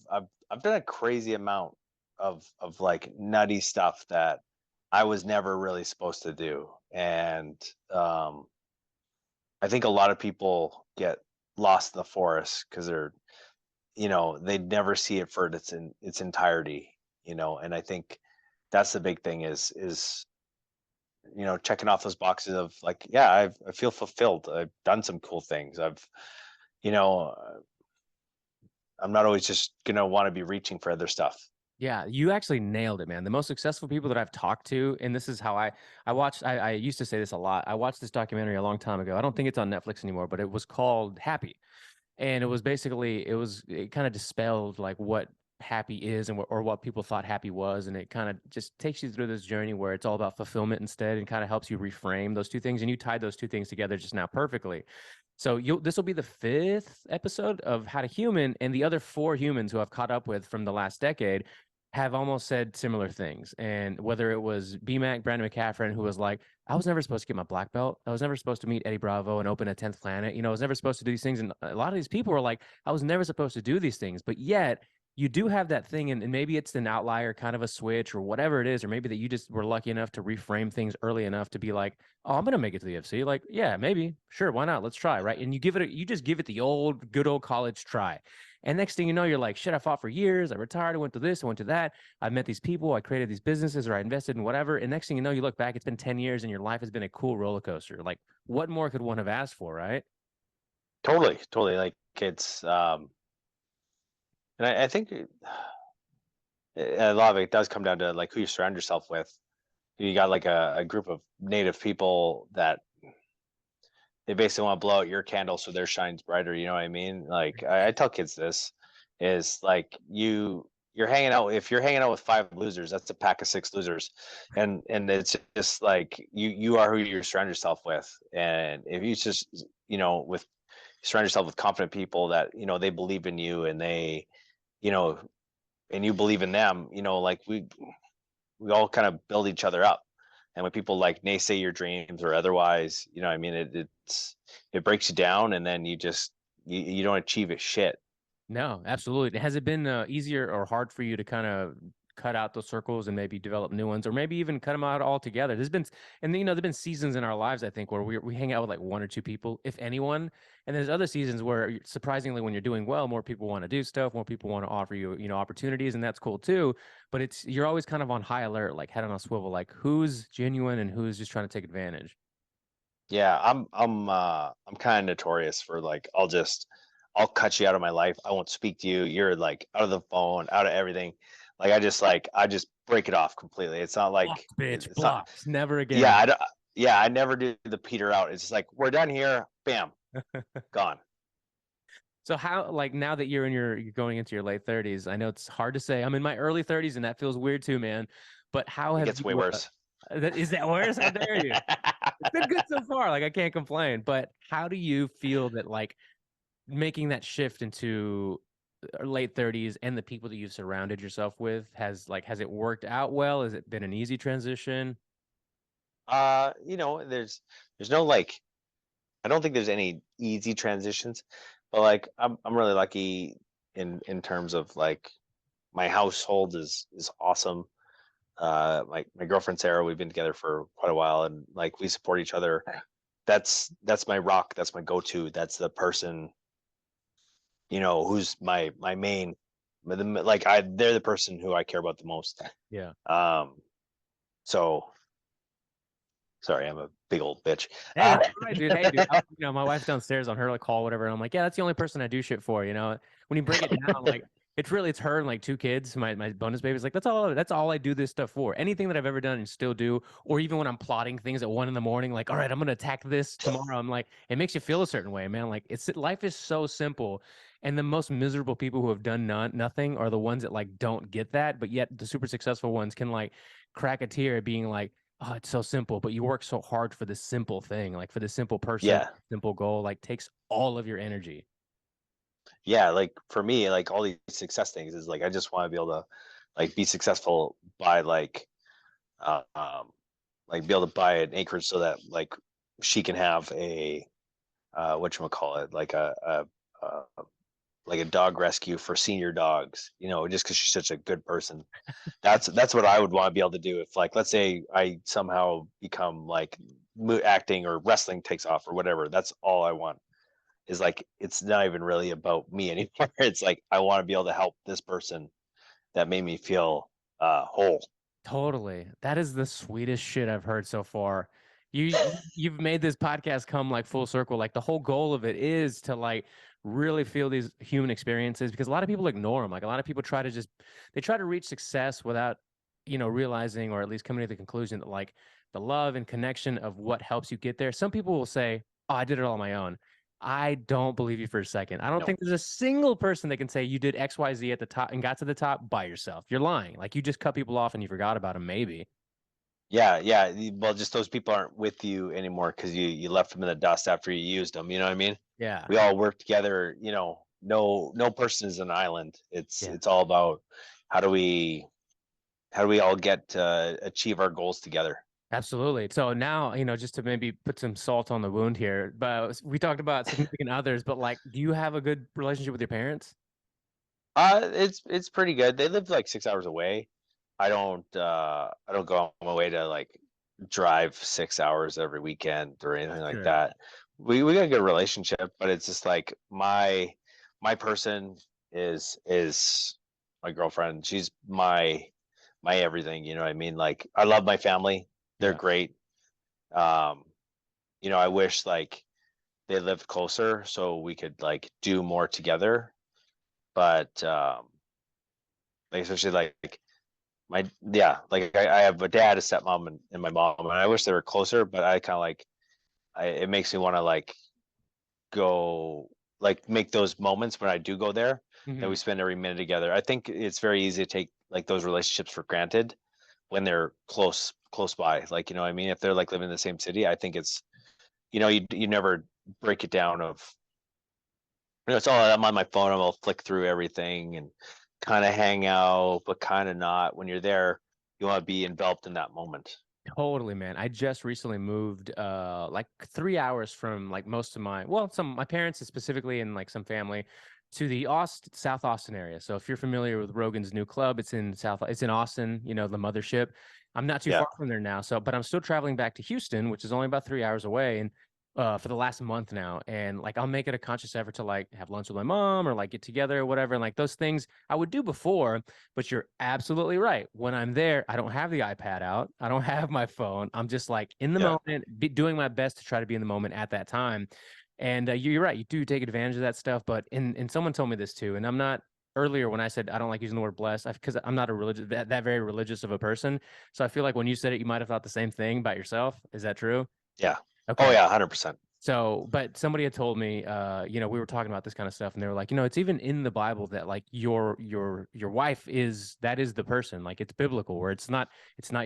done a crazy amount of like nutty stuff that I was never really supposed to do. And I think a lot of people get lost in the forest because they never see it for its entirety, and I think that's the big thing is checking off those boxes of like, yeah, I feel fulfilled. I've done some cool things. You know, I'm not always just gonna want to be reaching for other stuff. Yeah, you actually nailed it, man. The most successful people that I've talked to, and this is how I watched. I used to say this a lot. I watched this documentary a long time ago. I don't think it's on Netflix anymore, but it was called Happy, and it was basically it kind of dispelled like what happy is and or what people thought happy was, and it kind of just takes you through this journey where it's all about fulfillment instead, and kind of helps you reframe those two things. And you tied those two things together just now perfectly. So this will be the fifth episode of How to Human, and the other four humans who I've caught up with from the last decade have almost said similar things. And whether it was BMAC, Brandon McCaffrey, who was like, I was never supposed to get my black belt. I was never supposed to meet Eddie Bravo and open a 10th planet. I was never supposed to do these things. And a lot of these people were like, I was never supposed to do these things. But yet you do have that thing, and maybe it's an outlier, kind of a switch or whatever it is, or maybe that you just were lucky enough to reframe things early enough to be like, oh, I'm gonna make it to the UFC. Like, yeah, maybe, sure, why not? Let's try, right? And you just give it the old, good old college try. And next thing you know, you're like, shit, I fought for years. I retired. I went to this. I went to that. I met these people. I created these businesses or I invested in whatever. And next thing you know, you look back, it's been 10 years and your life has been a cool roller coaster. Like, what more could one have asked for, right? Totally, totally. Like it's, and I think a lot of it does come down to like who you surround yourself with. You got like a group of native people that they basically want to blow out your candle so their shine's brighter. You know what I mean? Like I tell kids this is like you're hanging out. If you're hanging out with five losers, that's a pack of six losers, and it's just like you are who you surround yourself with. And if you just with surround yourself with confident people that they believe in you and they you know and you believe in them, like we all kind of build each other up. And when people like naysay your dreams or otherwise, I mean, it breaks you down, and then you don't achieve it shit. No, absolutely. Has it been easier or hard for you to kind of cut out those circles and maybe develop new ones, or maybe even cut them out altogether? There's been, and there've been seasons in our lives, I think, where we hang out with like one or two people, if anyone. And there's other seasons where, surprisingly, when you're doing well, more people want to do stuff, more people want to offer you, opportunities, and that's cool too. But you're always kind of on high alert, like head on a swivel, like who's genuine and who's just trying to take advantage. Yeah, I'm kind of notorious for like I'll cut you out of my life. I won't speak to you. You're like out of the phone, out of everything. Like I just break it off completely. It's not like Blocked, bitch, it's not. blocked. Never Yeah, again. yeah, I never do the peter out. It's just like we're done here. Bam, gone. So how, like, now that you're going into your late 30s, I know it's hard to say. I'm in my early 30s and that feels weird too, man. But how It have gets way you worse. is that worse? How dare you? It's been good so far. Like, I can't complain. But how do you feel that, like, making that shift into late 30s and the people that you've surrounded yourself with has it worked out well? Has it been an easy transition? There's no like I don't think there's any easy transitions, but like I'm really lucky in terms of like my household is awesome. My girlfriend Sarah, we've been together for quite a while, and like we support each other. That's my rock. That's my go-to. That's the person, who's my main. Like they're the person who I care about the most. Yeah. Um, so sorry, I'm a big old bitch. Hey, that's all right, dude. Hey, dude. My wife's downstairs on her like call, whatever, and I'm like, yeah, that's the only person I do shit for. When you break it down, like it's her and like two kids. My bonus baby's like, that's all I do this stuff for. Anything that I've ever done and still do, or even when I'm plotting things at 1 a.m, like, all right, I'm gonna attack this tomorrow. I'm like, it makes you feel a certain way, man. Like life is so simple. And the most miserable people who have done nothing are the ones that like don't get that, but yet the super successful ones can like crack a tear at being like, oh, it's so simple, but you work so hard for this simple thing, like for this simple person, Yeah, simple goal, like takes all of your energy. yeah. Like for me, like all these success things is like I just want to be able to like be successful by uh, um like be able to buy an acreage so that like she can have a whatchamacallit, like a dog rescue for senior dogs, just because she's such a good person. That's what I would want to be able to do if like let's say I somehow become like acting or wrestling takes off or whatever. That's all I want is like it's not even really about me anymore. It's like I want to be able to help this person that made me feel whole. Totally. That is the sweetest shit I've heard so far. You've made this podcast come like full circle. Like the whole goal of it is to like really feel these human experiences because a lot of people ignore them. Like a lot of people they try to reach success without, realizing or at least coming to the conclusion that like the love and connection of what helps you get there. Some people will say, "Oh, I did it all on my own." I don't believe you for a second. I don't No. think there's a single person that can say you did XYZ at the top and got to the top by yourself. You're lying. Like you just cut people off and you forgot about them, maybe. Yeah, yeah. Well, just those people aren't with you anymore because you left them in the dust after you used them. You know what I mean? Yeah. We all work together. No person is an island. It's Yeah. it's all about how do we how do we all get to achieve our goals together. Absolutely. So now, just to maybe put some salt on the wound here, but we talked about significant others, but like, do you have a good relationship with your parents? It's pretty good. They live like 6 hours away. I don't go on my way to like drive 6 hours every weekend or anything like Sure. that. We got a good relationship, but it's just like my person is my girlfriend. She's my everything, you know what I mean? Like I love my family. They're Yeah. great. Um, I wish like they lived closer so we could like do more together. But like especially like my yeah, like I have a dad, a stepmom, and my mom, and I wish they were closer, but I kind of like it makes me want to like go like make those moments when I do go there that Hmm. we spend every minute together. I think it's very easy to take like those relationships for granted when they're close by. Like, you know what I mean? If they're like living in the same city, I think it's you never break it down of it's all I'm on my phone, I'll flick through everything and kind of hang out, but kind of not. When you're there, you want to be enveloped in that moment. Totally, man. I just recently moved like 3 hours from like most of my some my parents specifically and like some family to the South Austin area. So if you're familiar with Rogan's new club, it's in Austin, the mothership. I'm not too Yeah. far from there now. So but I'm still traveling back to Houston, which is only about 3 hours away. And for the last month now. And like I'll make it a conscious effort to like have lunch with my mom or like get together or whatever. And like those things I would do before. But you're absolutely right. When I'm there, I don't have the iPad out. I don't have my phone. I'm just like in the Yeah. moment, doing my best to try to be in the moment at that time. And you're right. You do take advantage of that stuff. But and someone told me this too. And I'm not earlier when I said I don't like using the word blessed because I'm not a religious that very religious of a person. So I feel like when you said it, you might have thought the same thing about yourself. Is that true? Yeah. Oh Okay. yeah, 100%. So, but somebody had told me, we were talking about this kind of stuff, and they were like, it's even in the Bible that like your wife is the person, like it's biblical, where it's not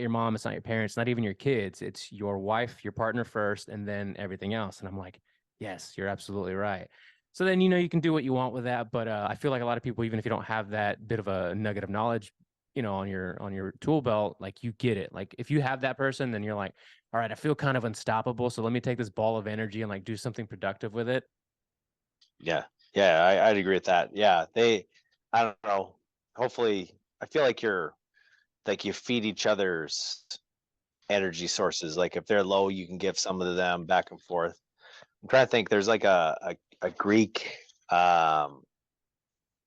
your mom, it's not your parents, not even your kids, it's your wife, your partner first, and then everything else. And I'm like, yes, you're absolutely right. So then you can do what you want with that, but I feel like a lot of people, even if you don't have that bit of a nugget of knowledge, on your tool belt, like you get it. Like if you have that person, then you're like, all right, I feel kind of unstoppable. So let me take this ball of energy and like do something productive with it. Yeah. Yeah, I'd agree with that. Yeah. I don't know. Hopefully, I feel like you feed each other's energy sources. Like if they're low, you can give some of them back and forth. I'm trying to think. There's like a Greek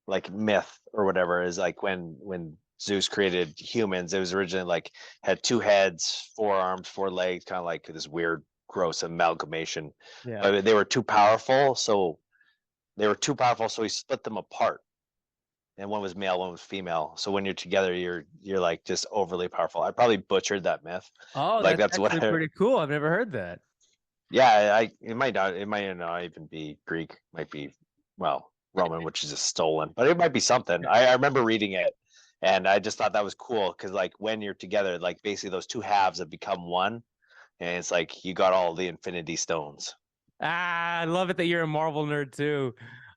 like myth or whatever is like when Zeus created humans, it was originally like had two heads, four arms, four legs, kind of like this weird, gross amalgamation. Yeah. But they were too powerful, so he split them apart. And one was male, one was female. So when you're together, you're like just overly powerful. I probably butchered that myth. Oh, Like that's that's what actually I, pretty cool. I've never heard that. yeah, it might not even be Greek, might be well Roman, which is just stolen, but it might be something. I remember reading it, and I just thought that was cool because like when you're together, like basically those two halves have become one, and it's like you got all the Infinity Stones. I love it that you're a Marvel nerd too.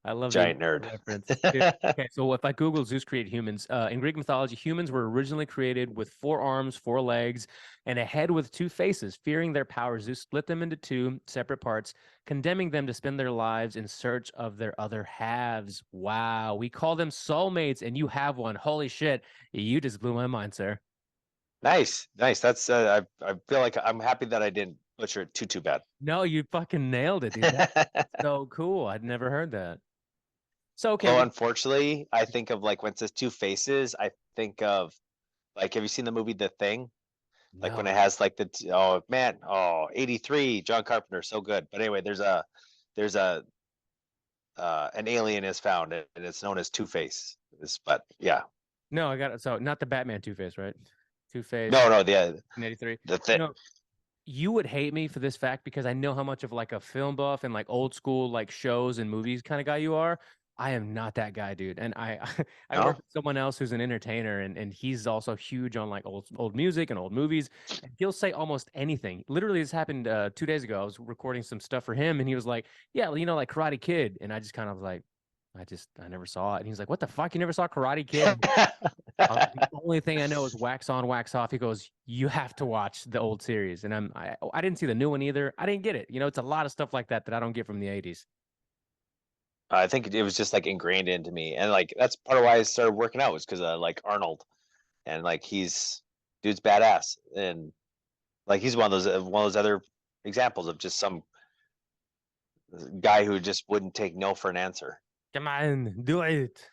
I love the Giant nerd. reference. Dude, okay, so if I Google Zeus created humans, in Greek mythology, humans were originally created with 4 arms, 4 legs, and a head with 2 faces. Fearing their power, Zeus split them into two separate parts, condemning them to spend their lives in search of their other halves. Wow, we call them soulmates, and you have one. Holy shit, you just blew my mind, sir. Nice, nice. That's I feel like I'm happy that I didn't butcher it too bad. No, you fucking nailed it, dude. That's so cool. I'd never heard that. So okay, Although unfortunately, I think of like when it says two faces, I think of like have you seen the movie The Thing? Like when it no. has like oh man, 83, John Carpenter, so good. But anyway, there's a an alien is found and it's known as Two Face. But yeah. No, I got it. So not the Batman Two Face, right? Two Face, No, no, the 1983. the You thing. know, you would hate me for this fact because I know how much of like a film buff and like old school like shows and movies kind of guy you are. I am not that guy, dude. And I I work No? with someone else who's an entertainer and he's also huge on like old music and old movies. And he'll say almost anything. Literally, this happened 2 days ago. I was recording some stuff for him and he was like, "Yeah, well, like Karate Kid." And I just kind of was like, I never saw it. And he's like, "What the fuck? You never saw Karate Kid?" The only thing I know is wax on, wax off. He goes, "You have to watch the old series," and I didn't see the new one either. I didn't get it. It's a lot of stuff like that that I don't get from the '80s. I think it was just like ingrained into me, and like that's part of why I started working out was because like Arnold, and like dude's badass, and like he's one of those other examples of just some guy who just wouldn't take no for an answer. Come on, do it.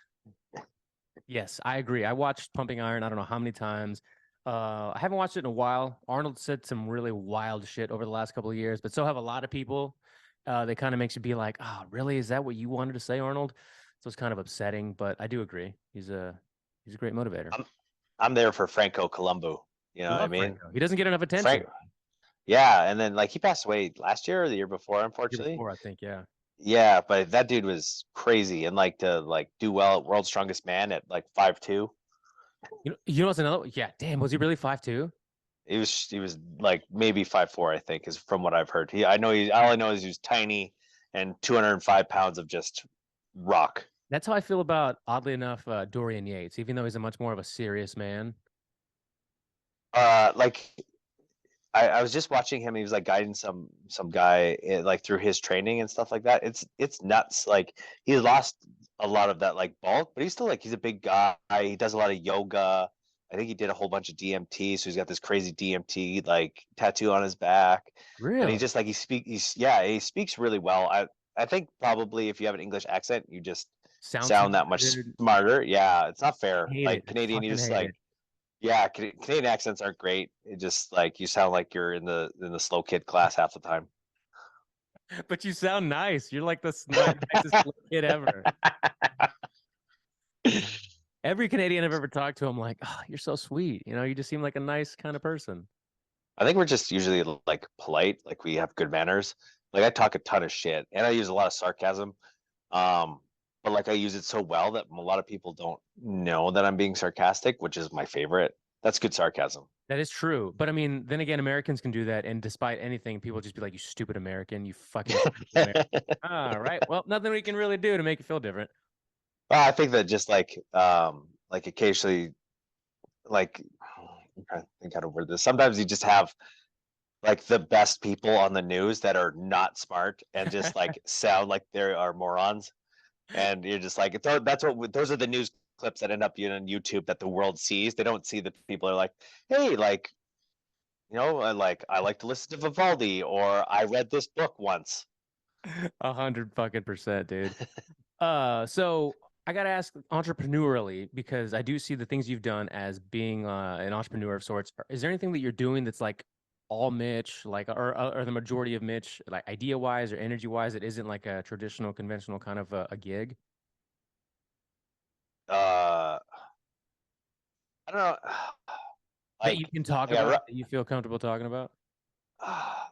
Yes, I agree. I watched Pumping Iron, I don't know how many times. I haven't watched it in a while. Arnold said some really wild shit over the last couple of years, but so have a lot of people. They kind of makes you be like, oh, really? Is that what you wanted to say, Arnold? So it's kind of upsetting, but I do agree. He's a great motivator. I'm I'm there for Franco Columbu. You know what I Love mean? Franco. He doesn't get enough attention. Frank, yeah, and then like he passed away last year or the year before, Year unfortunately. before, I think, yeah. Yeah, but that dude was crazy, and like to like do well at World's Strongest Man at like 5'2". You know what's another? Yeah, damn, was he really 5'2"? He was like maybe 5'4", I think, is from what I've heard. I know all I know is he was tiny and 205 pounds of just rock. That's how I feel about, oddly enough, Dorian Yates, even though he's a much more of a serious man. Like I was just watching him. He was like guiding some guy like through his training and stuff like that. It's nuts. Like he lost a lot of that like bulk, but he's still like he's a big guy. He does a lot of yoga. I think he did a whole bunch of DMT, so he's got this crazy DMT like tattoo on his back, and he Really? just like he speaks really well. I think probably if you have an English accent, you just Sound sound that much smarter. smarter. Yeah, it's not I fair. hate it. Like I Canadian, you fucking just hate like it. yeah, Canadian accents aren't great. It just like you sound like you're in the slow kid class half the time. But you sound nice. You're like the nicest little kid ever. Every Canadian I've ever talked to, I'm like, oh, you're so sweet. You just seem like a nice kind of person. I think we're just usually like polite, like we have good manners. Like I talk a ton of shit and I use a lot of sarcasm. Um, but like I use it so well that a lot of people don't know that I'm being sarcastic, which is my favorite. That's good sarcasm. That is true. But I mean, then again, Americans can do that. And despite anything, people just be like, you stupid American, you fucking stupid American. All right. Well, nothing we can really do to make you feel different. Well, I think that just like occasionally like I'm trying to think how to word this. Sometimes you just have like the best people on the news that are not smart and just like sound like they are morons. And you're just like, that's what those are the news clips that end up on YouTube that the world sees. They don't see the people are like, hey, like, I like to listen to Vivaldi or I read this book once. 100% dude. So I gotta ask entrepreneurially because I do see the things you've done as being an entrepreneur of sorts. Is there anything that you're doing that's like all Mitch, like or the majority of Mitch, like idea wise or energy wise, it isn't like a traditional, conventional kind of a gig? Uh, I don't know, That you like, can talk like I, about, that you feel comfortable talking about?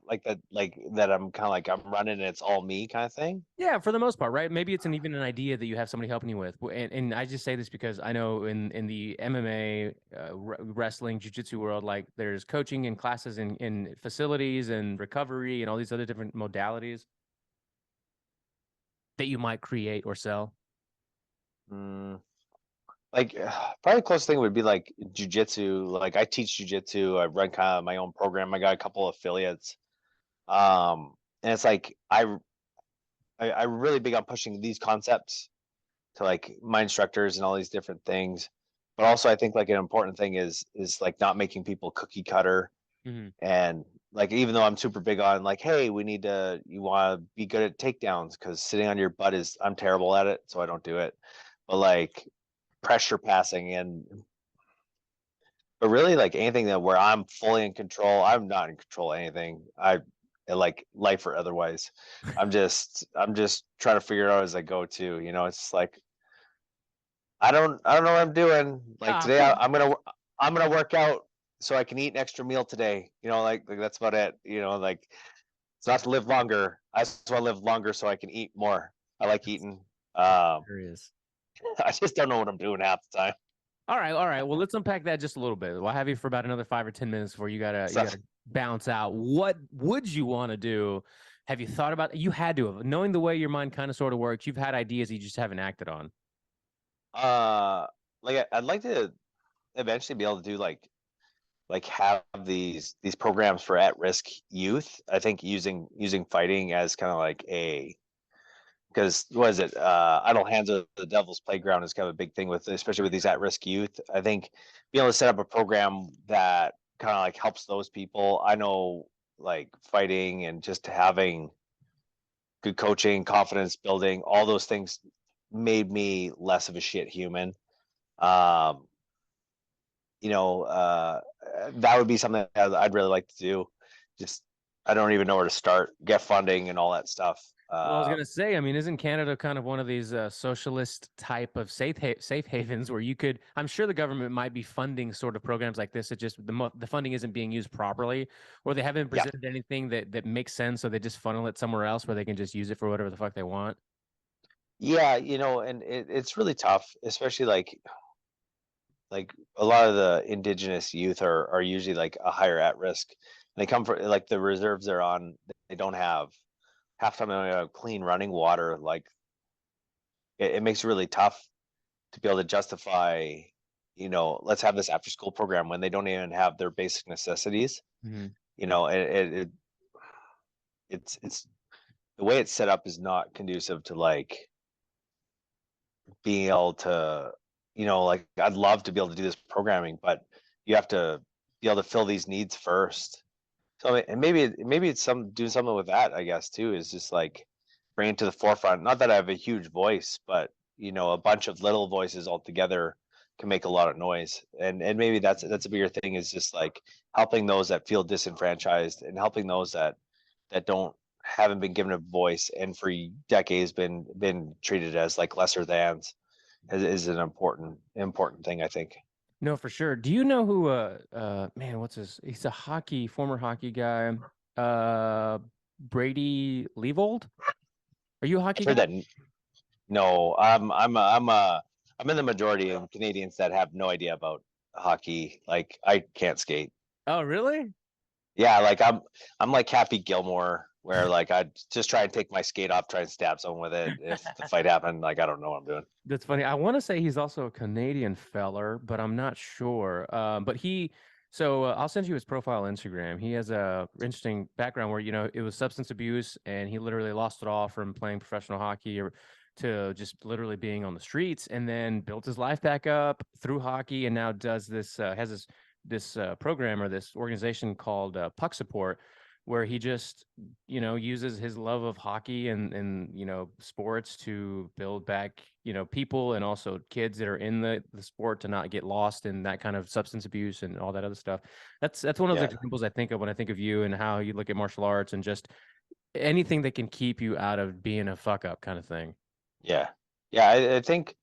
like that I'm kind of like I'm running and it's all me kind of thing. Yeah, for the most part, right? Maybe it's even an idea that you have somebody helping you with. And I just say this because I know in the MMA, wrestling, jiu-jitsu world, like there's coaching and classes in facilities and recovery and all these other different modalities that you might create or sell. Mm, like probably the closest thing would be like jujitsu. Like I teach jujitsu. I run kind of my own program. I got a couple of affiliates. And it's like I'm really big on pushing these concepts to like my instructors and all these different things. But also I think like an important thing is like not making people cookie cutter Hmm. and like even though I'm super big on like, hey, you want to be good at takedowns because sitting on your butt is I'm terrible at it, so I don't do it. But like pressure passing and but really like anything that where I'm fully in control, I'm not in control of anything. I like life or otherwise. I'm just trying to figure it out as I go too. It's like I don't know what I'm doing. Like Ah, today well, I'm gonna work out so I can eat an extra meal today. Like that's about it. Like it's not to live longer. I just want to live longer so I can eat more. I like that's eating. Um, hilarious. I just don't know what I'm doing half the time. All right, all right. Well, let's unpack that just a little bit. We'll have you for about another 5 or 10 minutes before you So gotta bounce out. What would you want to do? Have you thought about? You had to have, knowing the way your mind kind of sort of works. You've had ideas you just haven't acted on. uh like I'd like to eventually be able to do like have these programs for at-risk youth. I think using fighting as kind of like because what is it? Idle hands of the devil's playground is kind of a big thing with, especially with these at-risk youth. I think being able to set up a program that kind of like helps those people. I know like fighting and just having good coaching, confidence building, all those things made me less of a shit human. Um, that would be something I'd really like to do. Just I don't even know where to start, get funding and all that stuff. Well, I was gonna say, I mean, isn't Canada kind of one of these socialist type of safe havens where you could? I'm sure the government might be funding sort of programs like this. It just the funding isn't being used properly, or they haven't Yeah, presented anything that makes sense, so they just funnel it somewhere else where they can just use it for whatever the fuck they want. yeah, and it's really tough, especially like a lot of the indigenous youth are usually like a higher at risk. And they come from like the reserves they're on. They don't have half time they don't have clean running water. Like it makes it really tough to be able to justify, let's have this after school program when they don't even have their basic necessities. Mhm. You know, it's the way it's set up is not conducive to like being able to, like I'd love to be able to do this programming, but you have to be able to fill these needs first. So and maybe it's some doing something with that, I guess too, is just like bring it to the forefront. Not that I have a huge voice, but a bunch of little voices all together can make a lot of noise. And maybe that's a bigger thing, is just like helping those that feel disenfranchised and helping those that don't haven't been given a voice and for decades been treated as like lesser thans is an important thing, I think. No, for sure. Do you know who man, what's his he's a former hockey guy. Uh Brady Leavold? Are you a I've hockey heard guy? that. No, I'm in the majority of Canadians that have no idea about hockey. Like I can't skate. Oh, really? Yeah, like I'm like Happy Gilmore, where like I just try and take my skate off, try and stab someone with it. If the fight happened, like I don't know what I'm doing. That's funny. I want to say he's also a Canadian feller, but I'm not sure. But I'll send you his profile on Instagram. He has a interesting background where, it was substance abuse and he literally lost it all from playing professional hockey or to just literally being on the streets and then built his life back up through hockey and now does has this program or this organization called Puck Support where he just uses his love of hockey and sports to build back people and also kids that are in the sport to not get lost in that kind of substance abuse and all that other stuff. That's one of the Yeah, examples I think of when I think of you and how you look at martial arts and just anything that can keep you out of being a fuck up kind of thing. yeah, yeah. I think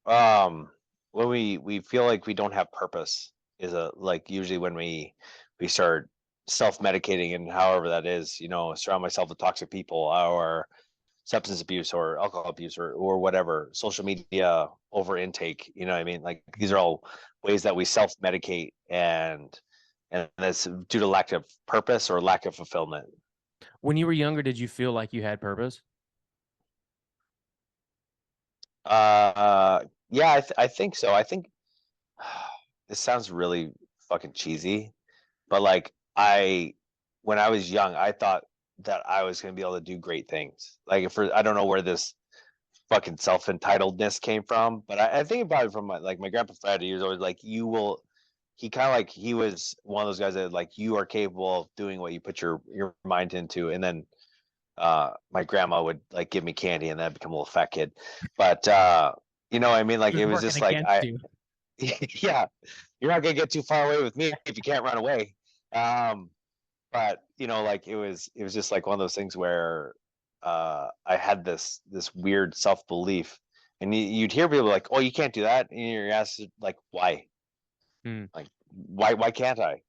um when we feel like we don't have purpose is a like usually when we start self-medicating, and however that is, surround myself with toxic people or substance abuse or alcohol abuse or whatever, social media over intake, you know what I mean? Like these are all ways that we self-medicate, and that's due to lack of purpose or lack of fulfillment. When you were younger, did you feel like you had purpose? Yeah, I think so. I think this sounds really fucking cheesy, but like when I was young, I thought that I was going to be able to do great things. Like I don't know where this fucking self entitledness came from, but I think probably from my grandpa Fred. He was always like, "You will." He kind of like he was one of those guys that like you are capable of doing what you put your mind into, and then my grandma would like give me candy, and then I'd become a little fat kid. But what I mean, like He was it was working just like against you. yeah, you're not gonna get too far away with me if you can't run away. Um, but like it was just like one of those things where I had this weird self belief, and you'd hear people like, "Oh, you can't do that," and your ass is like, "Why? Hmm. Like, why can't I?"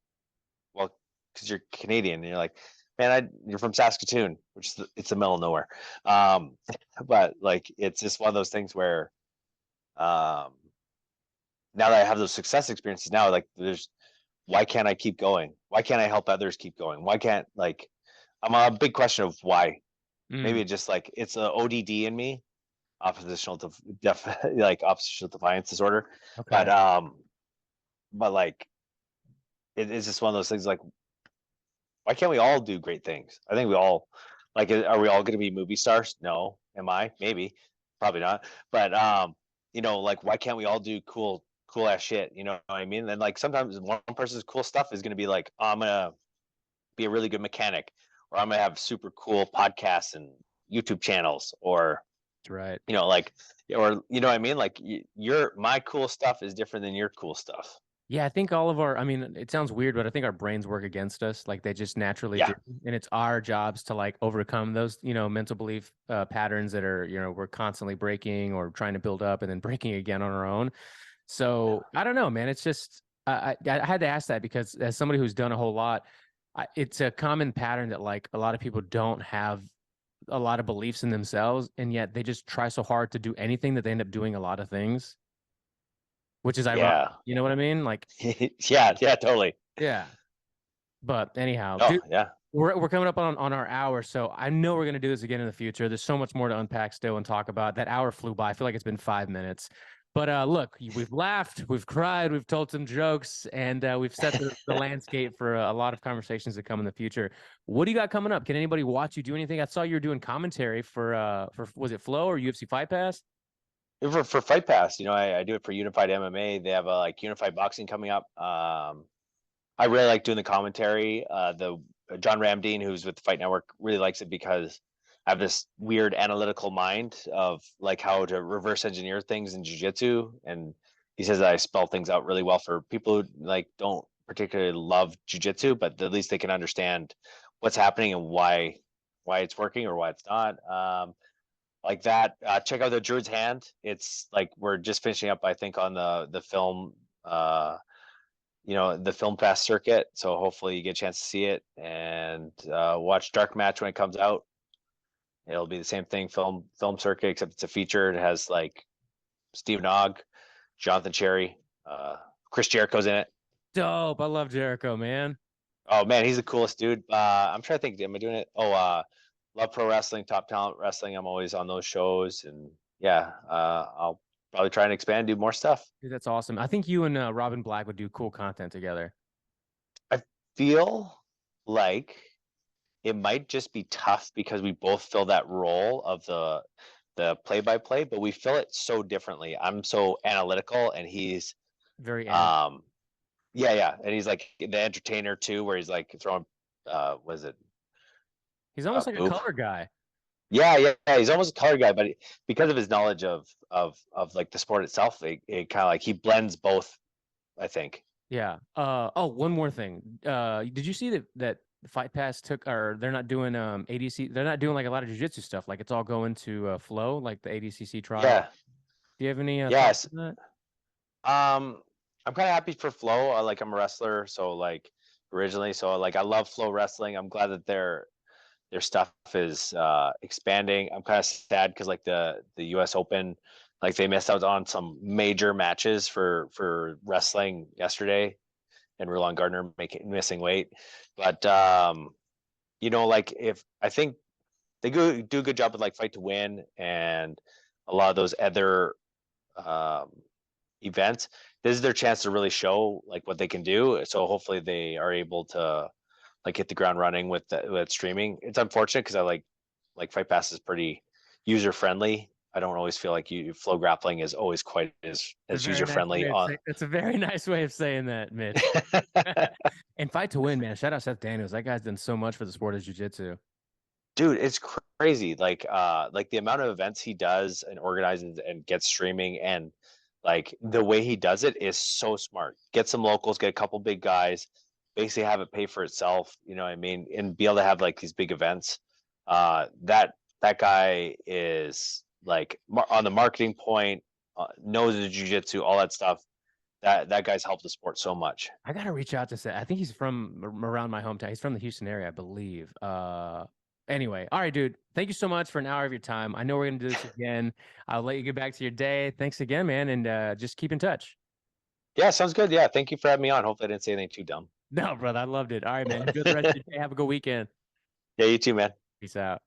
Well, because you're Canadian, and you're like, "Man, you're from Saskatoon, which is it's the middle of nowhere." Um, but like, it's just one of those things where um, now that I have those success experiences, now like there's why can't I keep going? Why can't I help others keep going? Why can't like I'm a big question of why. Maybe Mm, it just like it's a ODD in me, oppositional to like oppositional defiance disorder. But okay. like it's just one of those things like why can't we all do great things? I think we all like are we all going to be movie stars? No. Am I? Maybe, probably not. But you know, like why can't we all do cool ass shit? You know what I mean? And like sometimes one person's cool stuff is gonna be like, oh, I'm gonna be a really good mechanic, or I'm gonna have super cool podcasts and YouTube channels, or That's right. you know, like, or you know what I mean? Like your my cool stuff is different than your cool stuff. Yeah, I think all of our, I mean, it sounds weird, but I think our brains work against us. Like they just naturally Yeah, do. And it's our jobs to like overcome those, mental belief patterns that are, we're constantly breaking or trying to build up and then breaking again on our own. So I don't know, man. It's just, I had to ask that because as somebody who's done a whole lot, it's a common pattern that like a lot of people don't have a lot of beliefs in themselves. And yet they just try so hard to do anything that they end up doing a lot of things, which is ironic. yeah, You know what I mean? Like, yeah, yeah, totally. yeah. But anyhow, Oh, dude, yeah. we're coming up on our hour, so I know we're gonna do this again in the future. There's so much more to unpack still and talk about. That hour flew by. I feel like it's been 5 minutes. But look, we've laughed, we've cried, we've told some jokes, and we've set the landscape for a lot of conversations to come in the future. What do you got coming up? Can anybody watch you do anything? I saw you were doing commentary for was it Flow or UFC Fight Pass? For Fight Pass, you know, I do it for Unified MMA. They have a like Unified Boxing coming up. I really like doing the commentary. The John Ramdeen, who's with the Fight Network, really likes it because I have this weird analytical mind of like how to reverse engineer things in jiu-jitsu, and he says that I spell things out really well for people who like don't particularly love jiu-jitsu, but at least they can understand what's happening and why it's working or why it's not. Like that. Check out the Druid's Hand. It's like we're just finishing up, I think, on the film. You know, the film fest circuit. So hopefully you get a chance to see it and watch Dark Match when it comes out. It'll be the same thing, film circuit, except it's a feature. It has like Steve Ogg, Jonathan Cherry, Chris Jericho's in it. Dope. I love Jericho, man. Oh man, he's the coolest dude. I'm trying to think, am I doing it? Oh, Love Pro Wrestling, Top Talent Wrestling. I'm always on those shows, and yeah, I'll probably try and expand, do more stuff. Dude, that's awesome. I think you and Robin Black would do cool content together. I feel like it might just be tough because we both fill that role of the play by play, but we fill it so differently. I'm so analytical, and he's Very animated. um yeah, and he's like the entertainer too, where he's like throwing was it He's almost like a poop? color guy. Yeah, he's almost a color guy, but because of his knowledge of like the sport itself, it kind of like he blends both, I think. Yeah. Oh, one more thing. Did you see that Fight Pass took or they're not doing ADC, they're not doing like a lot of jiu-jitsu stuff. Like it's all going to Flow, like the ADCC trial. Yeah. Do you have any thoughts Yes. on that? I'm kind of happy for Flow. Like I'm a wrestler, so like originally, so like I love Flow Wrestling. I'm glad that their stuff is expanding. I'm kind of sad because like the U.S. Open, like they missed out on some major matches for wrestling yesterday, and Roland Gardner missing weight. But you know, like if I think they do a good job with like Fight to Win and a lot of those other um, events. This is their chance to really show like what they can do. So hopefully they are able to like hit the ground running with with streaming. It's unfortunate because I like Fight Pass is pretty user friendly. I don't always feel like Flow Grappling is always quite It's a as very user nice friendly way of on. saying it's a very nice way of saying that, Mitch. And Fight to Win, man. Shout out Seth Daniels. That guy's done so much for the sport of jiu-jitsu. Dude, it's crazy. Like the amount of events he does and organizes and gets streaming, and like the way he does it is so smart. Get some locals, get a couple big guys, basically have it pay for itself, you know what I mean? And be able to have like these big events. That guy is like on the marketing point, knows the jujitsu, all that stuff. That guy's helped the sport so much. I gotta reach out to Seth. I think he's from around my hometown. He's from the Houston area, I believe. Anyway, all right, dude. Thank you so much for an hour of your time. I know we're gonna do this again. I'll let you get back to your day. Thanks again, man, and just keep in touch. Yeah, sounds good. Yeah, thank you for having me on. Hopefully I didn't say anything too dumb. No, brother, I loved it. All right, man. Enjoy the rest of your day. Have a good weekend. Yeah, you too, man. Peace out.